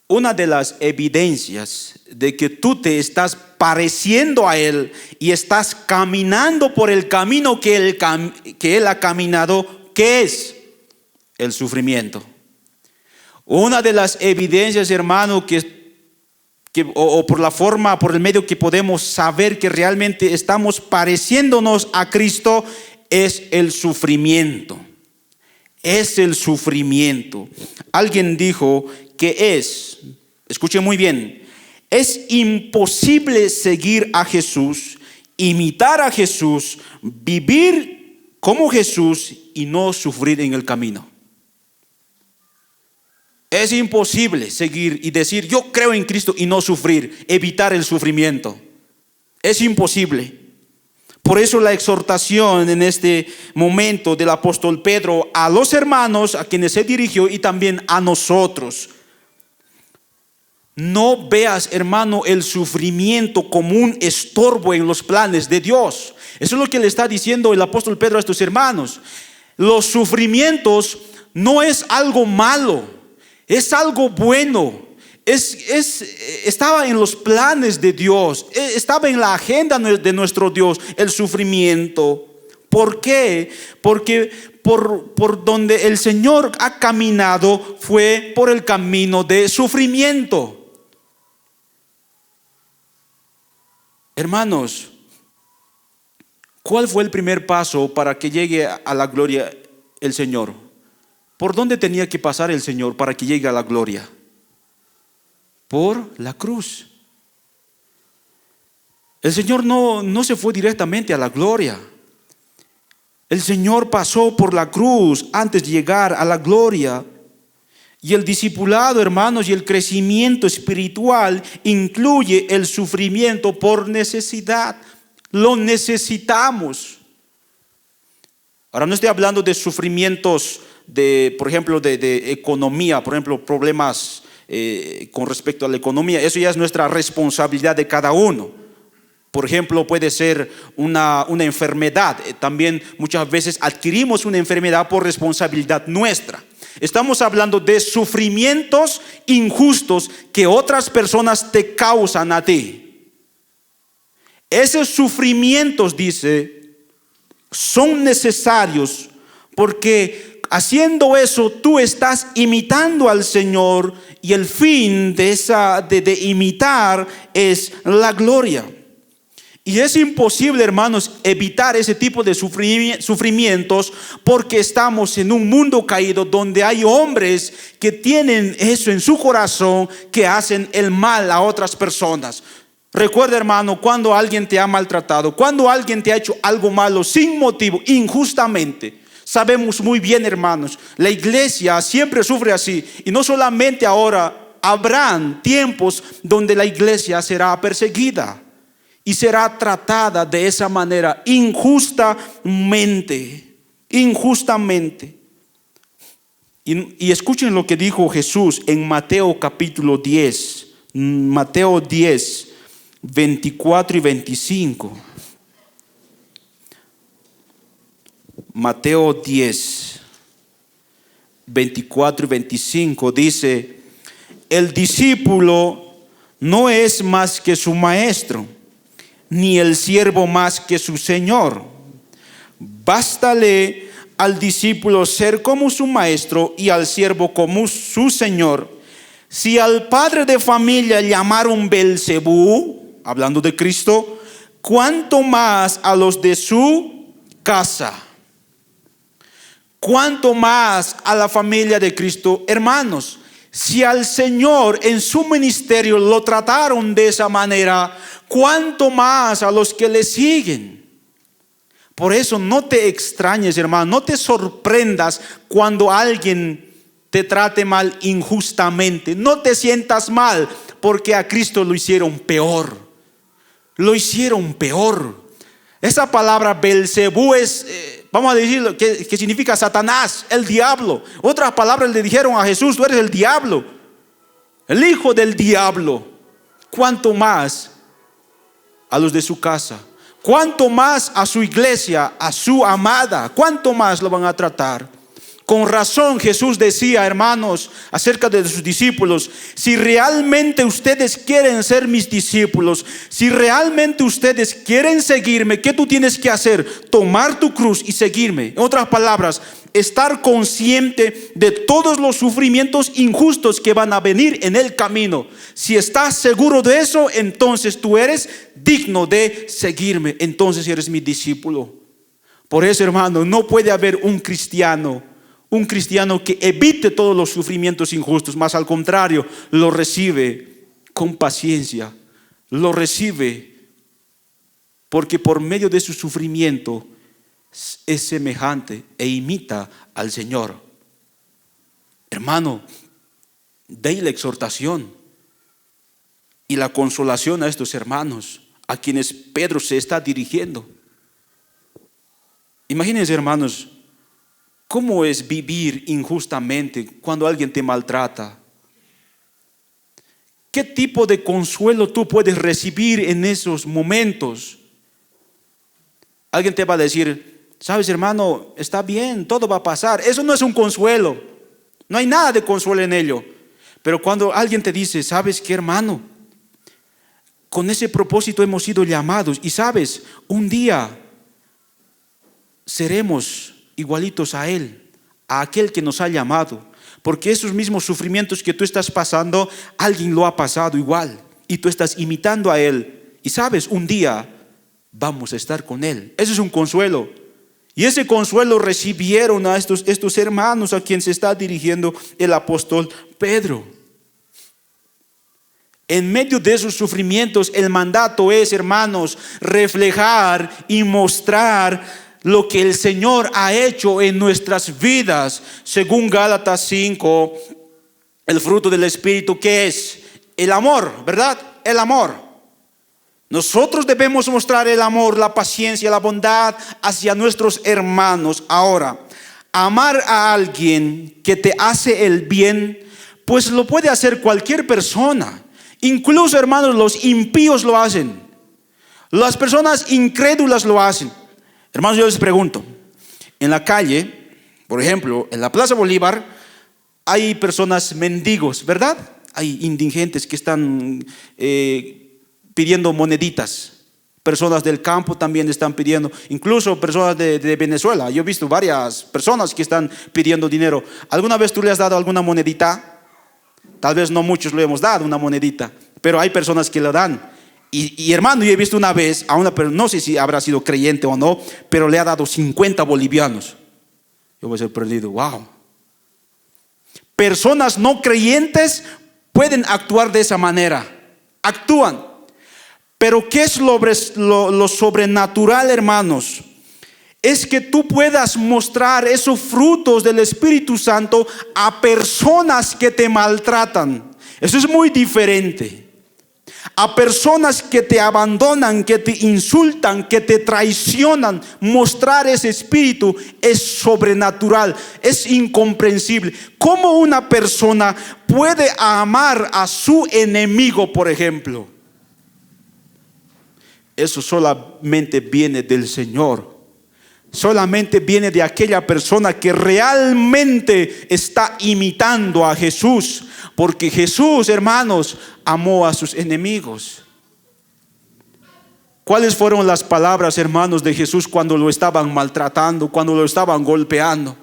Una de las evidencias de que tú te estás pareciendo a Él y estás caminando por el camino que Él ha caminado, ¿qué es? El sufrimiento. Una de las evidencias, hermano, o por la forma, por el medio que podemos saber que realmente estamos pareciéndonos a Cristo, es el sufrimiento. Es el sufrimiento. Alguien dijo que escuchen muy bien, es imposible seguir a Jesús, imitar a Jesús, vivir como Jesús y no sufrir en el camino. Es imposible seguir y decir yo creo en Cristo y no sufrir, evitar el sufrimiento. Es imposible. Por eso la exhortación en este momento del apóstol Pedro a los hermanos a quienes se dirigió y también a nosotros. No veas, hermano, el sufrimiento como un estorbo en los planes de Dios. Eso es lo que le está diciendo el apóstol Pedro a estos hermanos. Los sufrimientos no es algo malo, es algo bueno. Estaba en los planes de Dios, estaba en la agenda de nuestro Dios el sufrimiento. ¿Por qué? Porque por donde el Señor ha caminado fue por el camino de sufrimiento. Hermanos, ¿cuál fue el primer paso para que llegue a la gloria el Señor? ¿Por dónde tenía que pasar el Señor para que llegue a la gloria? Por la cruz. El Señor no se fue directamente a la gloria. El Señor pasó por la cruz antes de llegar a la gloria. Y el discipulado, hermanos, y el crecimiento espiritual incluye el sufrimiento por necesidad. Lo necesitamos. Ahora no estoy hablando de sufrimientos por ejemplo, de economía, por ejemplo, problemas con respecto a la economía. Eso ya es nuestra responsabilidad de cada uno. Por ejemplo, puede ser una enfermedad. También muchas veces adquirimos una enfermedad por responsabilidad nuestra. Estamos hablando de sufrimientos injustos que otras personas te causan a ti. Esos sufrimientos, dice, son necesarios porque haciendo eso tú estás imitando al Señor y el fin de imitar es la gloria. Y es imposible, hermanos, evitar ese tipo de sufrimientos porque estamos en un mundo caído donde hay hombres que tienen eso en su corazón, que hacen el mal a otras personas. Recuerda, hermano, cuando alguien te ha maltratado, cuando alguien te ha hecho algo malo sin motivo, injustamente. Sabemos muy bien, hermanos, la iglesia siempre sufre así. Y no solamente ahora, habrán tiempos donde la iglesia será perseguida y será tratada de esa manera, injustamente. Y escuchen lo que dijo Jesús en Mateo capítulo 10. Mateo 10, 24 y 25. Mateo 10, 24 y 25 dice: el discípulo no es más que su maestro, ni el siervo más que su señor. Bástale al discípulo ser como su maestro y al siervo como su señor. Si al padre de familia llamaron Belcebú, hablando de Cristo, ¿cuánto más a los de su casa? ¿Cuánto más a la familia de Cristo? Hermanos, si al Señor en su ministerio lo trataron de esa manera, ¿cuánto más a los que le siguen? Por eso no te extrañes, hermano, no te sorprendas cuando alguien te trate mal injustamente. No te sientas mal porque a Cristo lo hicieron peor. Lo hicieron peor. Esa palabra Belcebú es, vamos a decirlo, que significa Satanás, el diablo. Otras palabras le dijeron a Jesús: tú eres el diablo, el hijo del diablo. ¿Cuánto más a los de su casa? ¿Cuánto más a su iglesia, a su amada? ¿Cuánto más lo van a tratar? Con razón Jesús decía, hermanos, acerca de sus discípulos: si realmente ustedes quieren ser mis discípulos, si realmente ustedes quieren seguirme, ¿qué tú tienes que hacer? Tomar tu cruz y seguirme. En otras palabras, estar consciente de todos los sufrimientos injustos que van a venir en el camino. Si estás seguro de eso, entonces tú eres digno de seguirme, entonces eres mi discípulo. Por eso, hermano, no puede haber un cristiano que evite todos los sufrimientos injustos, más al contrario, lo recibe con paciencia, lo recibe porque por medio de su sufrimiento es semejante e imita al Señor. Hermano, dé la exhortación y la consolación a estos hermanos a quienes Pedro se está dirigiendo. Imagínense, hermanos, ¿cómo es vivir injustamente cuando alguien te maltrata? ¿Qué tipo de consuelo tú puedes recibir en esos momentos? Alguien te va a decir: sabes, hermano, está bien, todo va a pasar. Eso no es un consuelo, no hay nada de consuelo en ello. Pero cuando alguien te dice: ¿sabes qué, hermano? Con ese propósito hemos sido llamados, y sabes, un día seremos igualitos a Él, a aquel que nos ha llamado, porque esos mismos sufrimientos que tú estás pasando, alguien lo ha pasado igual, y tú estás imitando a Él, y sabes, un día vamos a estar con Él. Eso es un consuelo, y ese consuelo recibieron a estos hermanos a quien se está dirigiendo el apóstol Pedro. En medio de esos sufrimientos, el mandato es, hermanos, reflejar y mostrar lo que el Señor ha hecho en nuestras vidas. Según Gálatas 5, el fruto del Espíritu, ¿qué es? El amor, ¿verdad? El amor. Nosotros debemos mostrar el amor, la paciencia, la bondad hacia nuestros hermanos. Ahora, amar a alguien que te hace el bien, pues lo puede hacer cualquier persona. Incluso, hermanos, los impíos lo hacen. Las personas incrédulas lo hacen. Hermanos, yo les pregunto, en la calle, por ejemplo, en la Plaza Bolívar, hay personas mendigos, ¿verdad? Hay indigentes que están pidiendo moneditas. Personas del campo también están pidiendo, incluso personas de Venezuela. Yo he visto varias personas que están pidiendo dinero. ¿Alguna vez tú le has dado alguna monedita? Tal vez no muchos le hemos dado una monedita, pero hay personas que lo dan. Y hermano, yo he visto una vez a una persona, no sé si habrá sido creyente o no, pero le ha dado 50 bolivianos. Yo me he sorprendido, wow. Personas no creyentes pueden actuar de esa manera, actúan. Pero ¿qué es lo sobrenatural, hermanos? Es que tú puedas mostrar esos frutos del Espíritu Santo a personas que te maltratan. Eso es muy diferente. A personas que te abandonan, que te insultan, que te traicionan, mostrar ese espíritu es sobrenatural, es incomprensible. ¿Cómo una persona puede amar a su enemigo, por ejemplo? Eso solamente viene del Señor. Solamente viene de aquella persona que realmente está imitando a Jesús. Porque Jesús, hermanos, amó a sus enemigos. ¿Cuáles fueron las palabras, hermanos, de Jesús cuando lo estaban maltratando, cuando lo estaban golpeando?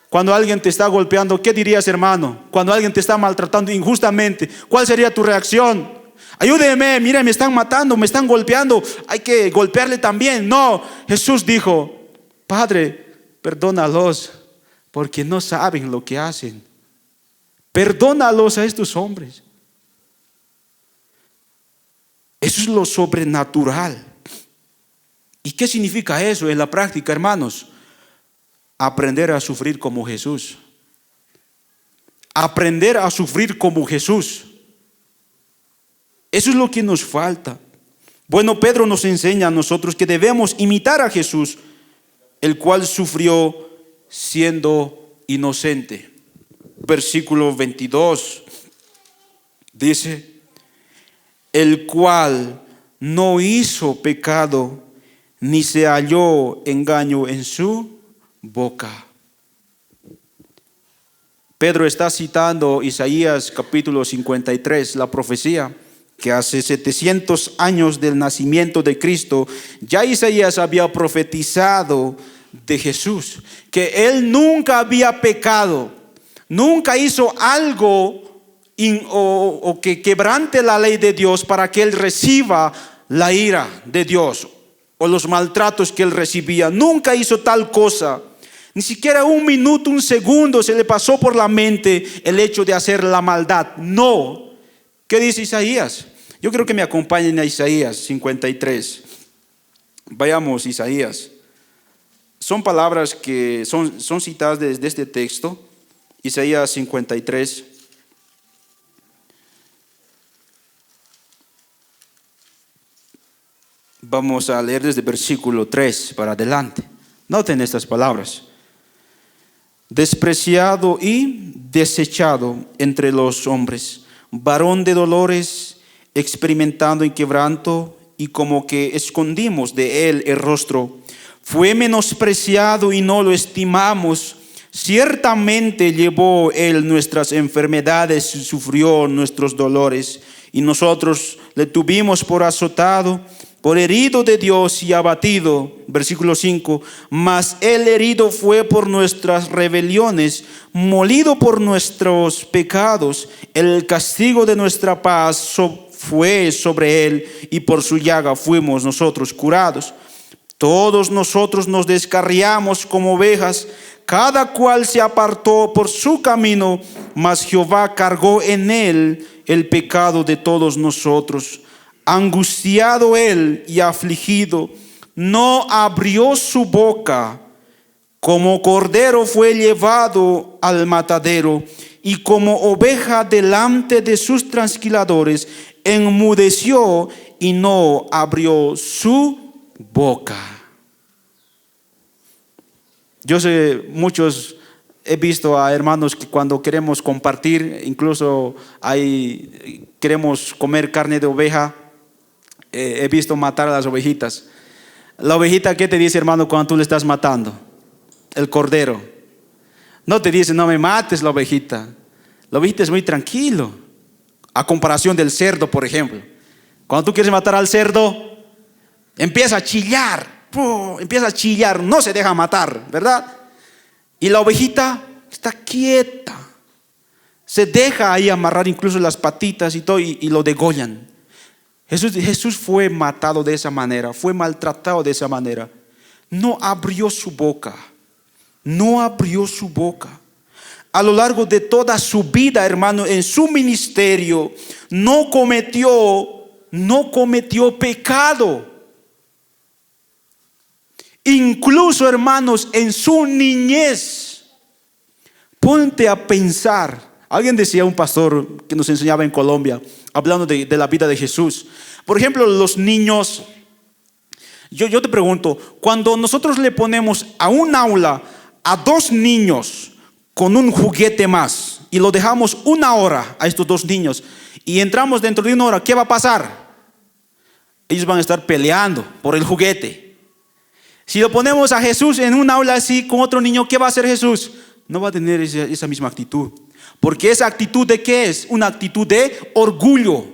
Cuando alguien te está golpeando, ¿qué dirías, hermano? Cuando alguien te está maltratando injustamente, ¿cuál sería tu reacción? Ayúdeme, mire, me están matando, me están golpeando, hay que golpearle también. No, Jesús dijo: Padre, perdónalos, porque no saben lo que hacen. Perdónalos a estos hombres. Eso es lo sobrenatural. ¿Y qué significa eso en la práctica, hermanos? Aprender a sufrir como Jesús. Aprender a sufrir como Jesús. Eso es lo que nos falta. Bueno, Pedro nos enseña a nosotros que debemos imitar a Jesús, el cual sufrió siendo inocente. Versículo 22 dice: el cual no hizo pecado, ni se halló engaño en su boca. Pedro está citando Isaías capítulo 53, la profecía que hace 700 años del nacimiento de Cristo, ya Isaías había profetizado de Jesús, que Él nunca había pecado, nunca hizo algo o que quebrante la ley de Dios para que Él reciba la ira de Dios o los maltratos que Él recibía. Nunca hizo tal cosa. Ni siquiera un minuto, un segundo se le pasó por la mente el hecho de hacer la maldad. No. ¿Qué dice Isaías? Yo quiero que me acompañen a Isaías 53. Vayamos, Isaías. Son palabras que son citadas desde este texto. Isaías 53. Vamos a leer desde versículo 3 para adelante. Noten estas palabras. Despreciado y desechado entre los hombres, varón de dolores, experimentando en quebranto, y como que escondimos de él el rostro. Fue menospreciado y no lo estimamos. Ciertamente llevó él nuestras enfermedades y sufrió nuestros dolores, y nosotros le tuvimos por azotado, por herido de Dios y abatido. Versículo 5. Mas él herido fue por nuestras rebeliones, molido por nuestros pecados. El castigo de nuestra paz fue sobre él, y por su llaga fuimos nosotros curados. Todos nosotros nos descarriamos como ovejas, cada cual se apartó por su camino, mas Jehová cargó en él el pecado de todos nosotros. Angustiado él y afligido, no abrió su boca. Como cordero fue llevado al matadero, y como oveja delante de sus trasquiladores, enmudeció y no abrió su boca. Yo sé, he visto a hermanos que cuando queremos compartir, incluso queremos comer carne de oveja, he visto matar a las ovejitas. La ovejita, ¿qué te dice, hermano, cuando tú le estás matando? El cordero. No te dice, no me mates la ovejita. La ovejita es muy tranquilo, a comparación del cerdo, por ejemplo. Cuando tú quieres matar al cerdo, empieza a chillar, no se deja matar, ¿verdad? Y la ovejita está quieta, se deja ahí amarrar incluso las patitas y todo, y lo degollan. Jesús fue matado de esa manera, fue maltratado de esa manera. No abrió su boca, no abrió su boca. A lo largo de toda su vida, hermano, en su ministerio, no cometió pecado. Incluso, hermanos, en su niñez, ponte a pensar. Alguien decía, un pastor que nos enseñaba en Colombia, hablando de la vida de Jesús. Por ejemplo, los niños. Yo te pregunto, cuando nosotros le ponemos a un aula a 2 niños con un juguete más, y lo dejamos 1 hora a estos 2 niños, y entramos dentro de 1 hora, ¿qué va a pasar? Ellos van a estar peleando por el juguete. Si lo ponemos a Jesús en un aula así con otro niño, ¿qué va a hacer Jesús? No va a tener esa misma actitud. Porque esa actitud, ¿de qué es? Una actitud de orgullo,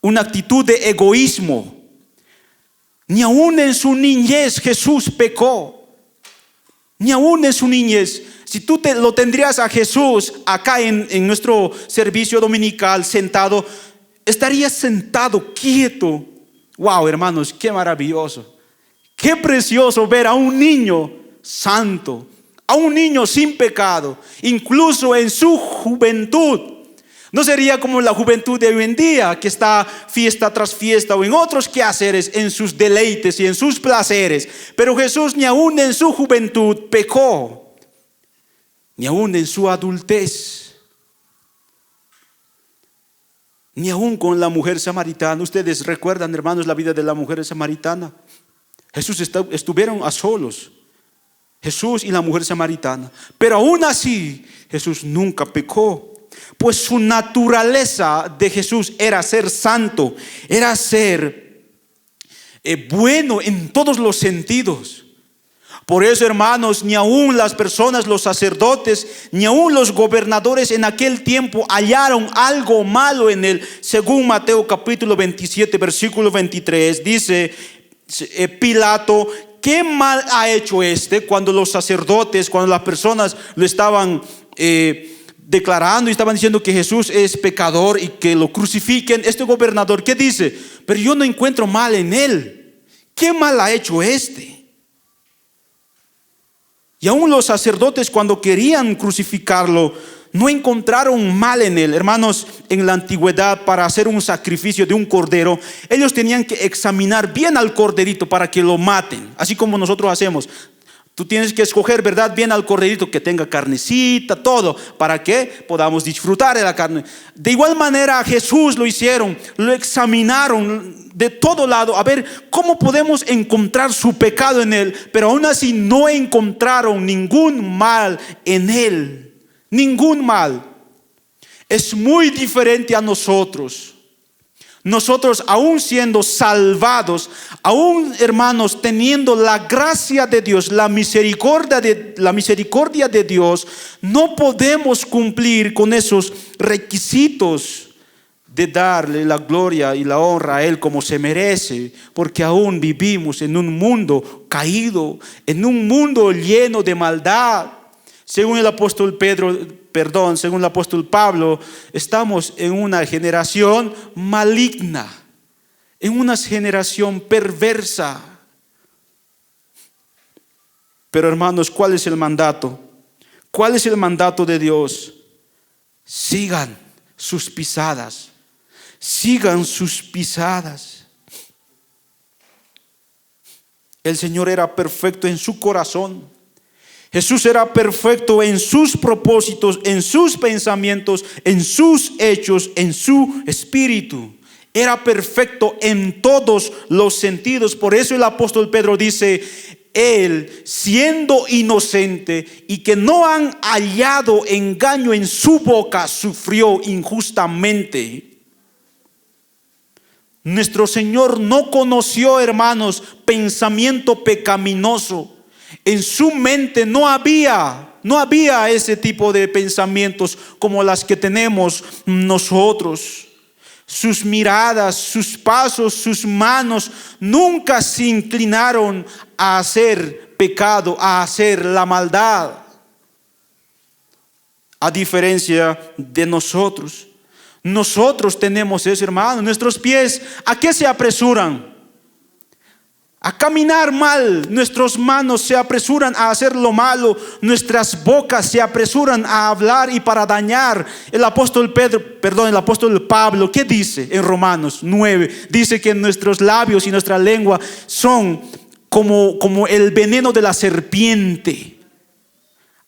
una actitud de egoísmo. Ni aún en su niñez Jesús pecó. Ni aún en su niñez. Si tú lo tendrías a Jesús acá en nuestro servicio dominical sentado, estaría sentado quieto. Wow, hermanos, qué maravilloso. Qué precioso ver a un niño santo, a un niño sin pecado, incluso en su juventud. No sería como la juventud de hoy en día, que está fiesta tras fiesta o en otros quehaceres, en sus deleites y en sus placeres. Pero Jesús ni aún en su juventud pecó, ni aún en su adultez, ni aún con la mujer samaritana. Ustedes recuerdan, hermanos, la vida de la mujer samaritana. Jesús estuvieron a solos, Jesús y la mujer samaritana, pero aún así Jesús nunca pecó, pues su naturaleza de Jesús era ser santo, era ser bueno en todos los sentidos. Por eso, hermanos, ni aún las personas, los sacerdotes, ni aún los gobernadores en aquel tiempo hallaron algo malo en él. Según Mateo capítulo 27, versículo 23, dice Pilato: ¿qué mal ha hecho este? Cuando los sacerdotes, cuando las personas lo estaban declarando y estaban diciendo que Jesús es pecador y que lo crucifiquen, este gobernador, ¿qué dice? Pero yo no encuentro mal en él. ¿Qué mal ha hecho este? Y aún los sacerdotes, cuando querían crucificarlo, no encontraron mal en él. Hermanos, en la antigüedad, para hacer un sacrificio de un cordero, ellos tenían que examinar bien al corderito para que lo maten, así como nosotros hacemos. Tú tienes que escoger, ¿verdad?, bien al corderito, que tenga carnecita, todo, para que podamos disfrutar de la carne. De igual manera a Jesús lo hicieron, lo examinaron de todo lado, a ver cómo podemos encontrar su pecado en él. Pero aún así no encontraron ningún mal en él, ningún mal. Es muy diferente a nosotros. Nosotros, aún siendo salvados, aún, hermanos, teniendo la gracia de Dios, la misericordia de Dios, no podemos cumplir con esos requisitos de darle la gloria y la honra a Él como se merece, porque aún vivimos en un mundo caído, en un mundo lleno de maldad. Según el apóstol Pablo, estamos en una generación maligna, en una generación perversa. Pero hermanos, ¿cuál es el mandato? ¿Cuál es el mandato de Dios? Sigan sus pisadas. Sigan sus pisadas. El Señor era perfecto en su corazón. Jesús era perfecto en sus propósitos, en sus pensamientos, en sus hechos, en su espíritu. Era perfecto en todos los sentidos. Por eso el apóstol Pedro dice: Él, siendo inocente y que no han hallado engaño en su boca, sufrió injustamente. Nuestro Señor no conoció, hermanos, pensamiento pecaminoso. En su mente no había ese tipo de pensamientos como las que tenemos nosotros. Sus miradas, sus pasos, sus manos nunca se inclinaron a hacer pecado, a hacer la maldad. A diferencia de nosotros. Nosotros tenemos eso, hermano. Nuestros pies, ¿a qué se apresuran? A caminar mal. Nuestras manos se apresuran a hacer lo malo. Nuestras bocas se apresuran a hablar y para dañar. El apóstol Pablo, ¿qué dice en Romanos 9? Dice que nuestros labios y nuestra lengua son como el veneno de la serpiente.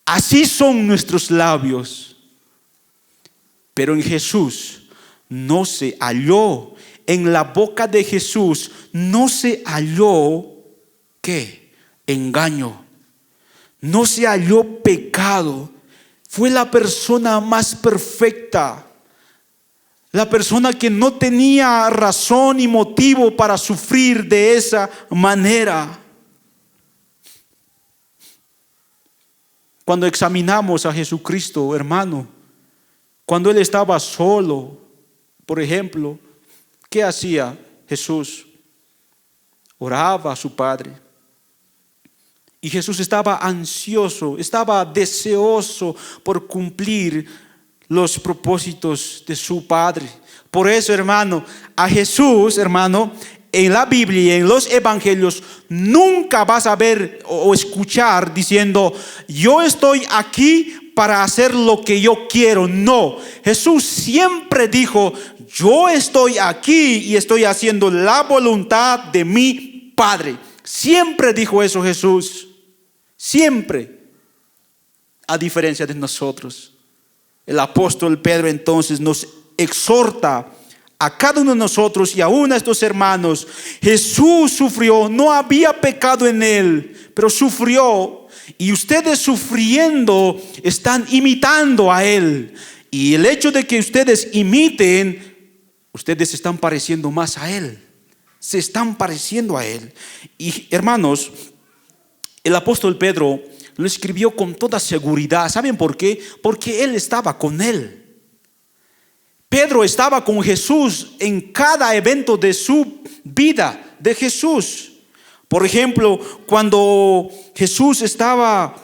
Así son nuestros labios. Pero en Jesús no se halló. En la boca de Jesús no se halló, ¿qué? Engaño. No se halló pecado. Fue la persona más perfecta. La persona que no tenía razón y motivo para sufrir de esa manera. Cuando examinamos a Jesucristo, hermano, cuando Él estaba solo, por ejemplo, ¿qué hacía Jesús? Oraba a su Padre. Y Jesús estaba ansioso, estaba deseoso por cumplir los propósitos de su Padre. Por eso, hermano, a Jesús, hermano, en la Biblia y en los evangelios nunca vas a ver o escuchar diciendo: yo estoy aquí para hacer lo que yo quiero. No, Jesús siempre dijo: yo estoy aquí y estoy haciendo la voluntad de mi Padre. Siempre dijo eso Jesús. Siempre. A diferencia de nosotros. El apóstol Pedro entonces nos exhorta a cada uno de nosotros y aún a estos hermanos. Jesús sufrió, no había pecado en Él, pero sufrió. Y ustedes sufriendo están imitando a Él. Y el hecho de que ustedes imiten, ustedes se están pareciendo más a Él. Se están pareciendo a Él. Y hermanos, El apóstol Pedro lo escribió con toda seguridad. ¿Saben por qué? Porque él estaba con él. Pedro estaba con Jesús en cada evento de su vida, de Jesús. Por ejemplo, cuando Jesús estaba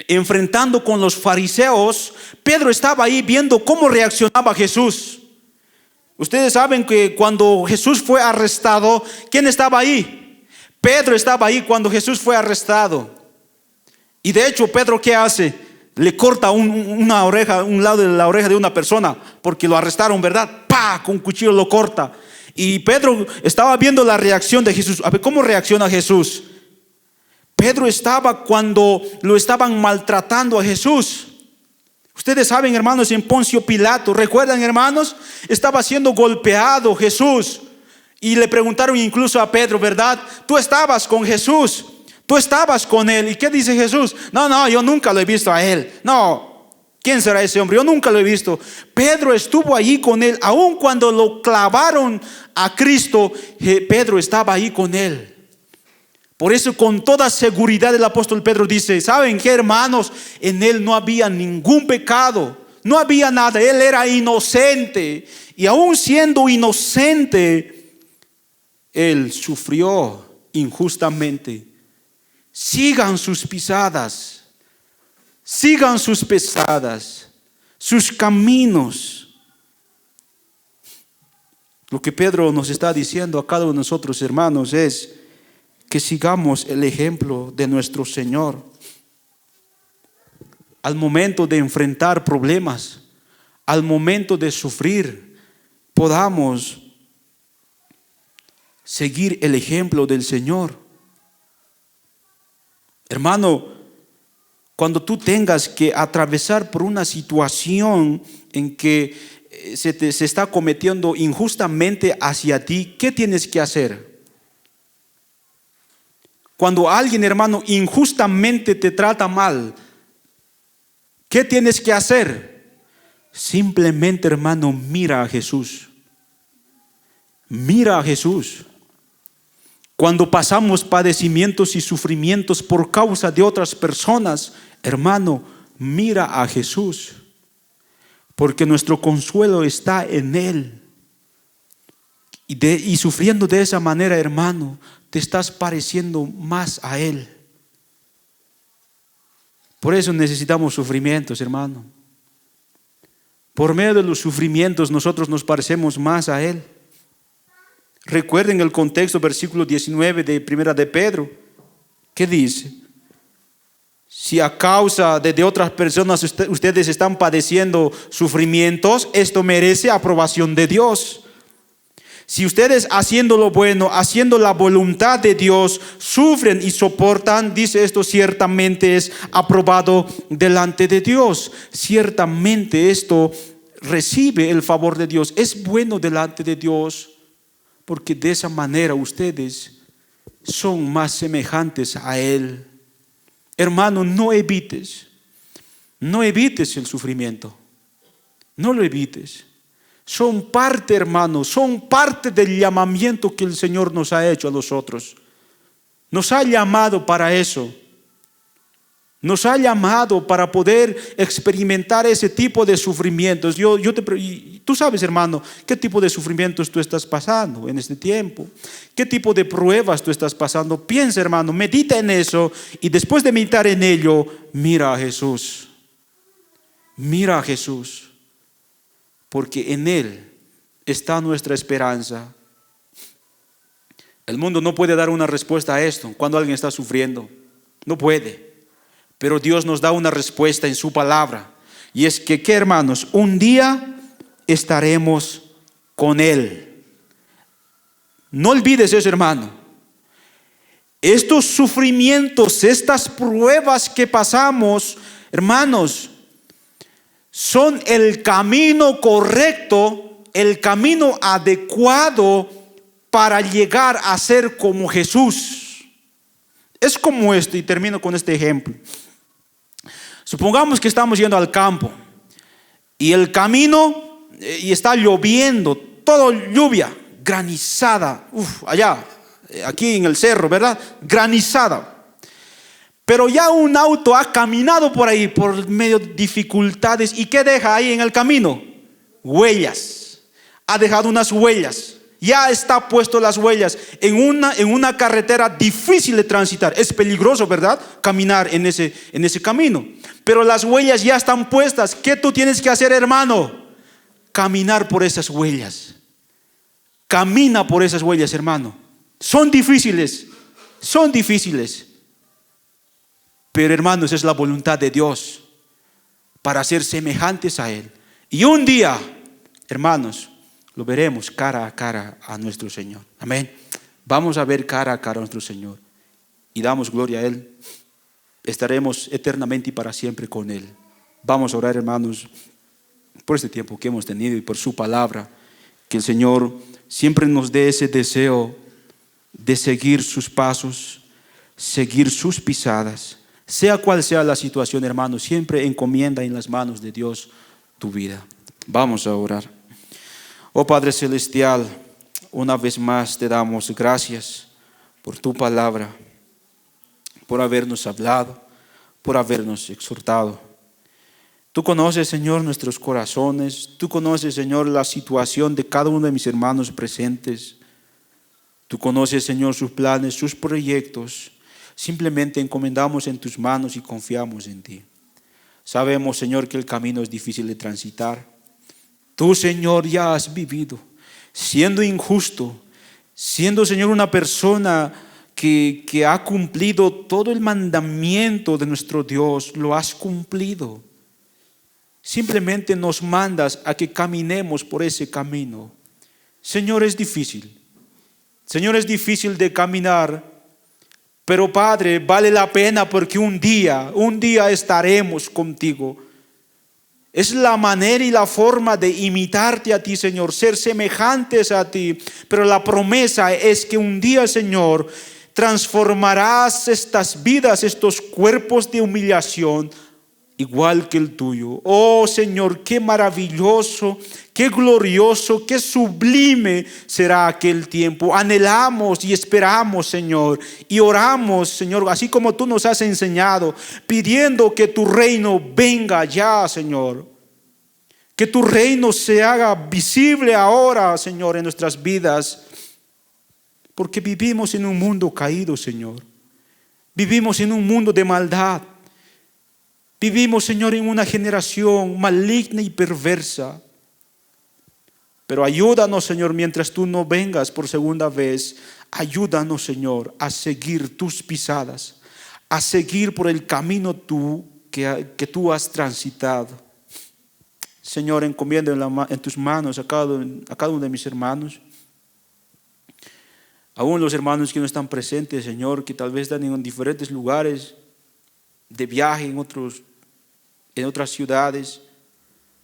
enfrentando con los fariseos, Pedro estaba ahí viendo cómo reaccionaba Jesús. Ustedes saben que cuando Jesús fue arrestado, ¿quién estaba ahí? Pedro estaba ahí cuando Jesús fue arrestado. Y de hecho, Pedro, ¿qué hace? Le corta una oreja, un lado de la oreja de una persona, porque lo arrestaron, ¿verdad? ¡Pah! Con un cuchillo lo corta. Y Pedro estaba viendo la reacción de Jesús. A ver, ¿cómo reacciona Jesús? Pedro estaba cuando lo estaban maltratando a Jesús. Ustedes saben, hermanos, en Poncio Pilato, ¿recuerdan, hermanos? Estaba siendo golpeado Jesús. Y le preguntaron incluso a Pedro, ¿verdad? Tú estabas con Jesús, tú estabas con él. ¿Y qué dice Jesús? No, yo nunca lo he visto a él. No, ¿quién será ese hombre? Yo nunca lo he visto. Pedro estuvo allí con él. Aun cuando lo clavaron a Cristo, Pedro estaba ahí con él. Por eso, con toda seguridad, el apóstol Pedro dice: ¿saben qué, hermanos? En él no había ningún pecado, no había nada. Él era inocente. Y aún siendo inocente, él sufrió injustamente. Sigan sus pisadas, sigan sus pesadas, sus caminos. Lo que Pedro nos está diciendo a cada uno de nosotros, hermanos, es que sigamos el ejemplo de nuestro Señor. Al momento de enfrentar problemas, al momento de sufrir, podamos seguir el ejemplo del Señor. Hermano, cuando tú tengas que atravesar por una situación en que se está cometiendo injustamente hacia ti, ¿qué tienes que hacer? Cuando alguien, hermano, injustamente te trata mal, ¿qué tienes que hacer? Simplemente, hermano, mira a Jesús. Mira a Jesús. Cuando pasamos padecimientos y sufrimientos por causa de otras personas, hermano, mira a Jesús. Porque nuestro consuelo está en Él. Y sufriendo de esa manera, hermano, te estás pareciendo más a Él. Por eso necesitamos sufrimientos, hermano. Por medio de los sufrimientos nosotros nos parecemos más a Él. Recuerden el contexto, versículo 19 de Primera de Pedro. ¿Qué dice? Si a causa de otras personas ustedes están padeciendo sufrimientos, esto merece aprobación de Dios. Si ustedes, haciendo lo bueno, haciendo la voluntad de Dios, sufren y soportan, dice esto, ciertamente es aprobado delante de Dios. Ciertamente esto recibe el favor de Dios. Es bueno delante de Dios, porque de esa manera ustedes son más semejantes a Él. Hermano, no evites el sufrimiento. No lo evites. Son parte, hermano, son parte del llamamiento que el Señor nos ha hecho a nosotros. Nos ha llamado para eso. Nos ha llamado para poder experimentar ese tipo de sufrimientos. Tú sabes, hermano, qué tipo de sufrimientos tú estás pasando en este tiempo. Qué tipo de pruebas tú estás pasando. Piensa, hermano, medita en eso. Y después de meditar en ello, mira a Jesús. Mira a Jesús. Porque en Él está nuestra esperanza. El mundo no puede dar una respuesta a esto cuando alguien está sufriendo. No puede. Pero Dios nos da una respuesta en su palabra. Y es que, ¿qué, hermanos? Un día estaremos con Él. No olvides eso, hermano. Estos sufrimientos, estas pruebas que pasamos, hermanos, son el camino correcto, el camino adecuado para llegar a ser como Jesús. Es como esto, y termino con este ejemplo. Supongamos que estamos yendo al campo y el camino y está lloviendo, todo lluvia, granizada, allá aquí en el cerro, ¿verdad? Granizada. Pero ya un auto ha caminado por ahí, por medio de dificultades. ¿Y qué deja ahí en el camino? Huellas. Ha dejado unas huellas. Ya está puesto las huellas en una carretera difícil de transitar. Es peligroso, ¿verdad? Caminar en ese camino. Pero las huellas ya están puestas. ¿Qué tú tienes que hacer, hermano? Caminar por esas huellas. Camina por esas huellas, hermano. Son difíciles. Son difíciles. Pero hermanos, es la voluntad de Dios para ser semejantes a Él. Y un día, hermanos, lo veremos cara a cara a nuestro Señor. Amén. Vamos a ver cara a cara a nuestro Señor. Y damos gloria a Él. Estaremos eternamente y para siempre con Él. Vamos a orar, hermanos, por este tiempo que hemos tenido y por su palabra. Que el Señor siempre nos dé ese deseo de seguir sus pasos, seguir sus pisadas. Sea cual sea la situación, hermano, siempre encomienda en las manos de Dios tu vida. Vamos a orar. Oh Padre Celestial, una vez más te damos gracias por tu palabra, por habernos hablado, por habernos exhortado. Tú conoces, Señor, nuestros corazones. Tú conoces, Señor, la situación de cada uno de mis hermanos presentes. Tú conoces, Señor, sus planes, sus proyectos. Simplemente encomendamos en tus manos y confiamos en ti. Sabemos, Señor, que el camino es difícil de transitar. Tú, Señor, ya has vivido siendo injusto, siendo, Señor, una persona que ha cumplido todo el mandamiento de nuestro Dios. Lo has cumplido. Simplemente nos mandas a que caminemos por ese camino. Señor, es difícil. Señor, es difícil de caminar. Pero Padre, vale la pena porque un día estaremos contigo. Es la manera y la forma de imitarte a ti, Señor, ser semejantes a ti. Pero la promesa es que un día, Señor, transformarás estas vidas, estos cuerpos de humillación, igual que el tuyo. Oh Señor, qué maravilloso, qué glorioso, qué sublime será aquel tiempo. Anhelamos y esperamos, Señor, y oramos, Señor, así como tú nos has enseñado, pidiendo que tu reino venga ya, Señor. Que tu reino se haga visible ahora, Señor, en nuestras vidas. Porque vivimos en un mundo caído, Señor. Vivimos en un mundo de maldad. Vivimos, Señor, en una generación maligna y perversa. Pero ayúdanos, Señor, mientras tú no vengas por segunda vez. Ayúdanos, Señor, a seguir tus pisadas, a seguir por el camino que tú has transitado. Señor, encomiendo en tus manos a cada uno de mis hermanos. Aún los hermanos que no están presentes, Señor, que tal vez están en diferentes lugares de viaje en otras ciudades.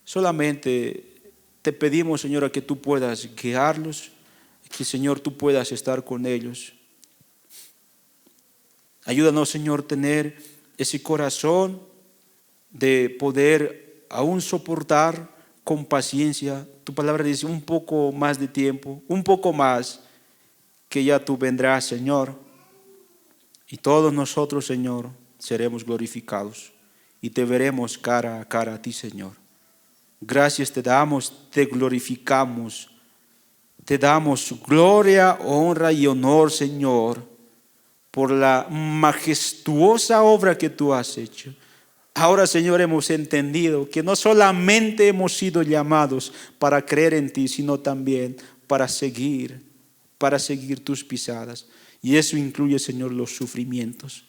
Solamente te pedimos, Señor, a que tú puedas guiarlos, que, Señor, tú puedas estar con ellos. Ayúdanos, Señor, tener ese corazón de poder aún soportar con paciencia. Tu palabra dice un poco más de tiempo, un poco más, que ya tú vendrás, Señor. Y todos nosotros, Señor, seremos glorificados y te veremos cara a cara a ti, Señor. Gracias te damos, te glorificamos, te damos gloria, honra y honor, Señor, por la majestuosa obra que tú has hecho. Ahora, Señor, hemos entendido que no solamente hemos sido llamados para creer en ti, sino también para seguir tus pisadas. Y eso incluye, Señor, los sufrimientos.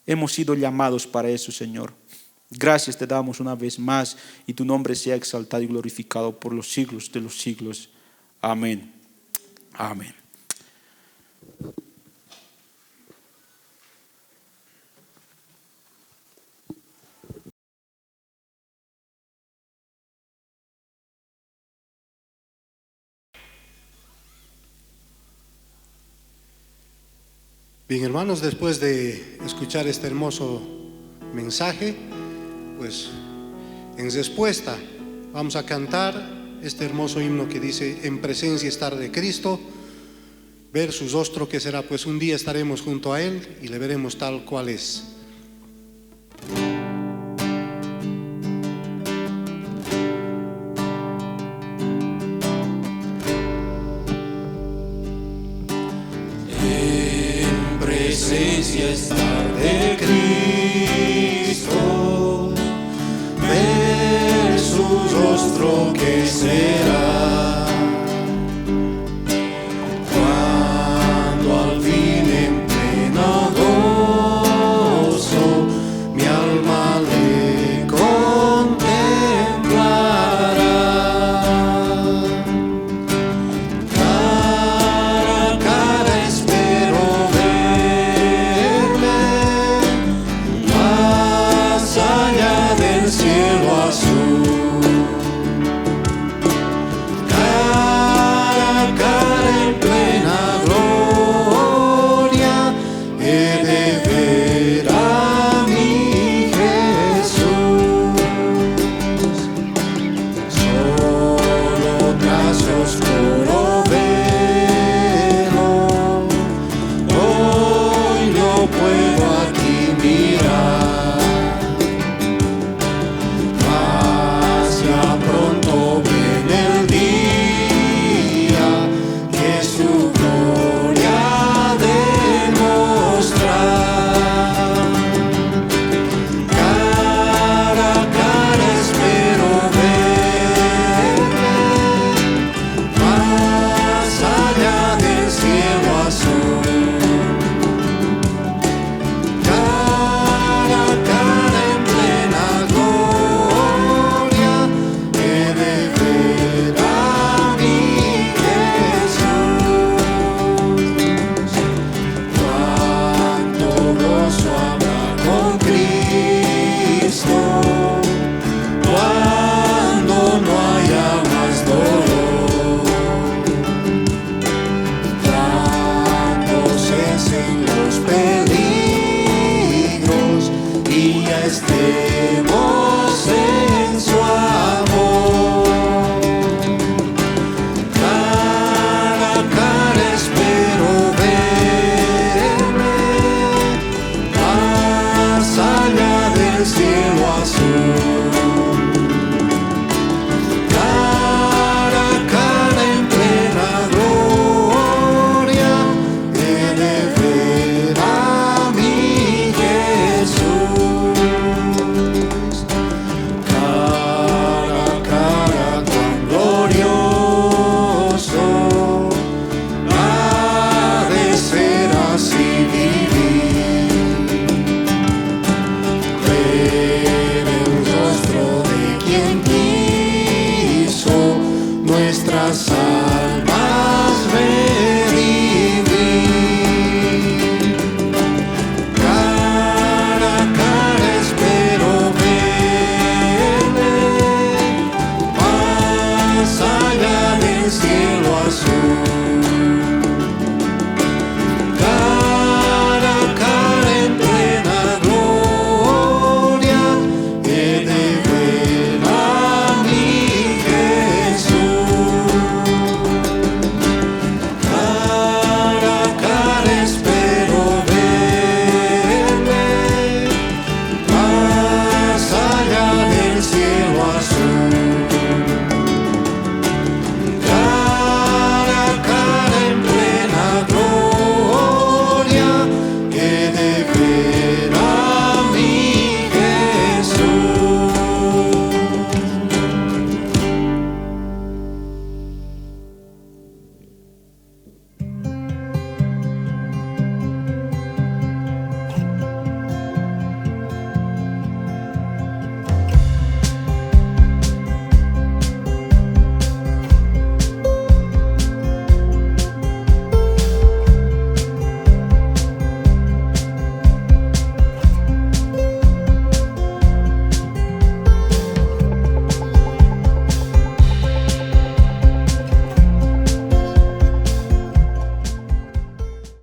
Hemos sido llamados para eso, Señor. Gracias te damos una vez más y tu nombre sea exaltado y glorificado por los siglos de los siglos. Amén. Amén. Bien, hermanos, después de escuchar este hermoso mensaje, pues en respuesta vamos a cantar este hermoso himno que dice: en presencia estar de Cristo. ver su rostro, que será pues un día estaremos junto a Él y le veremos tal cual es. En presencia estar de Cristo.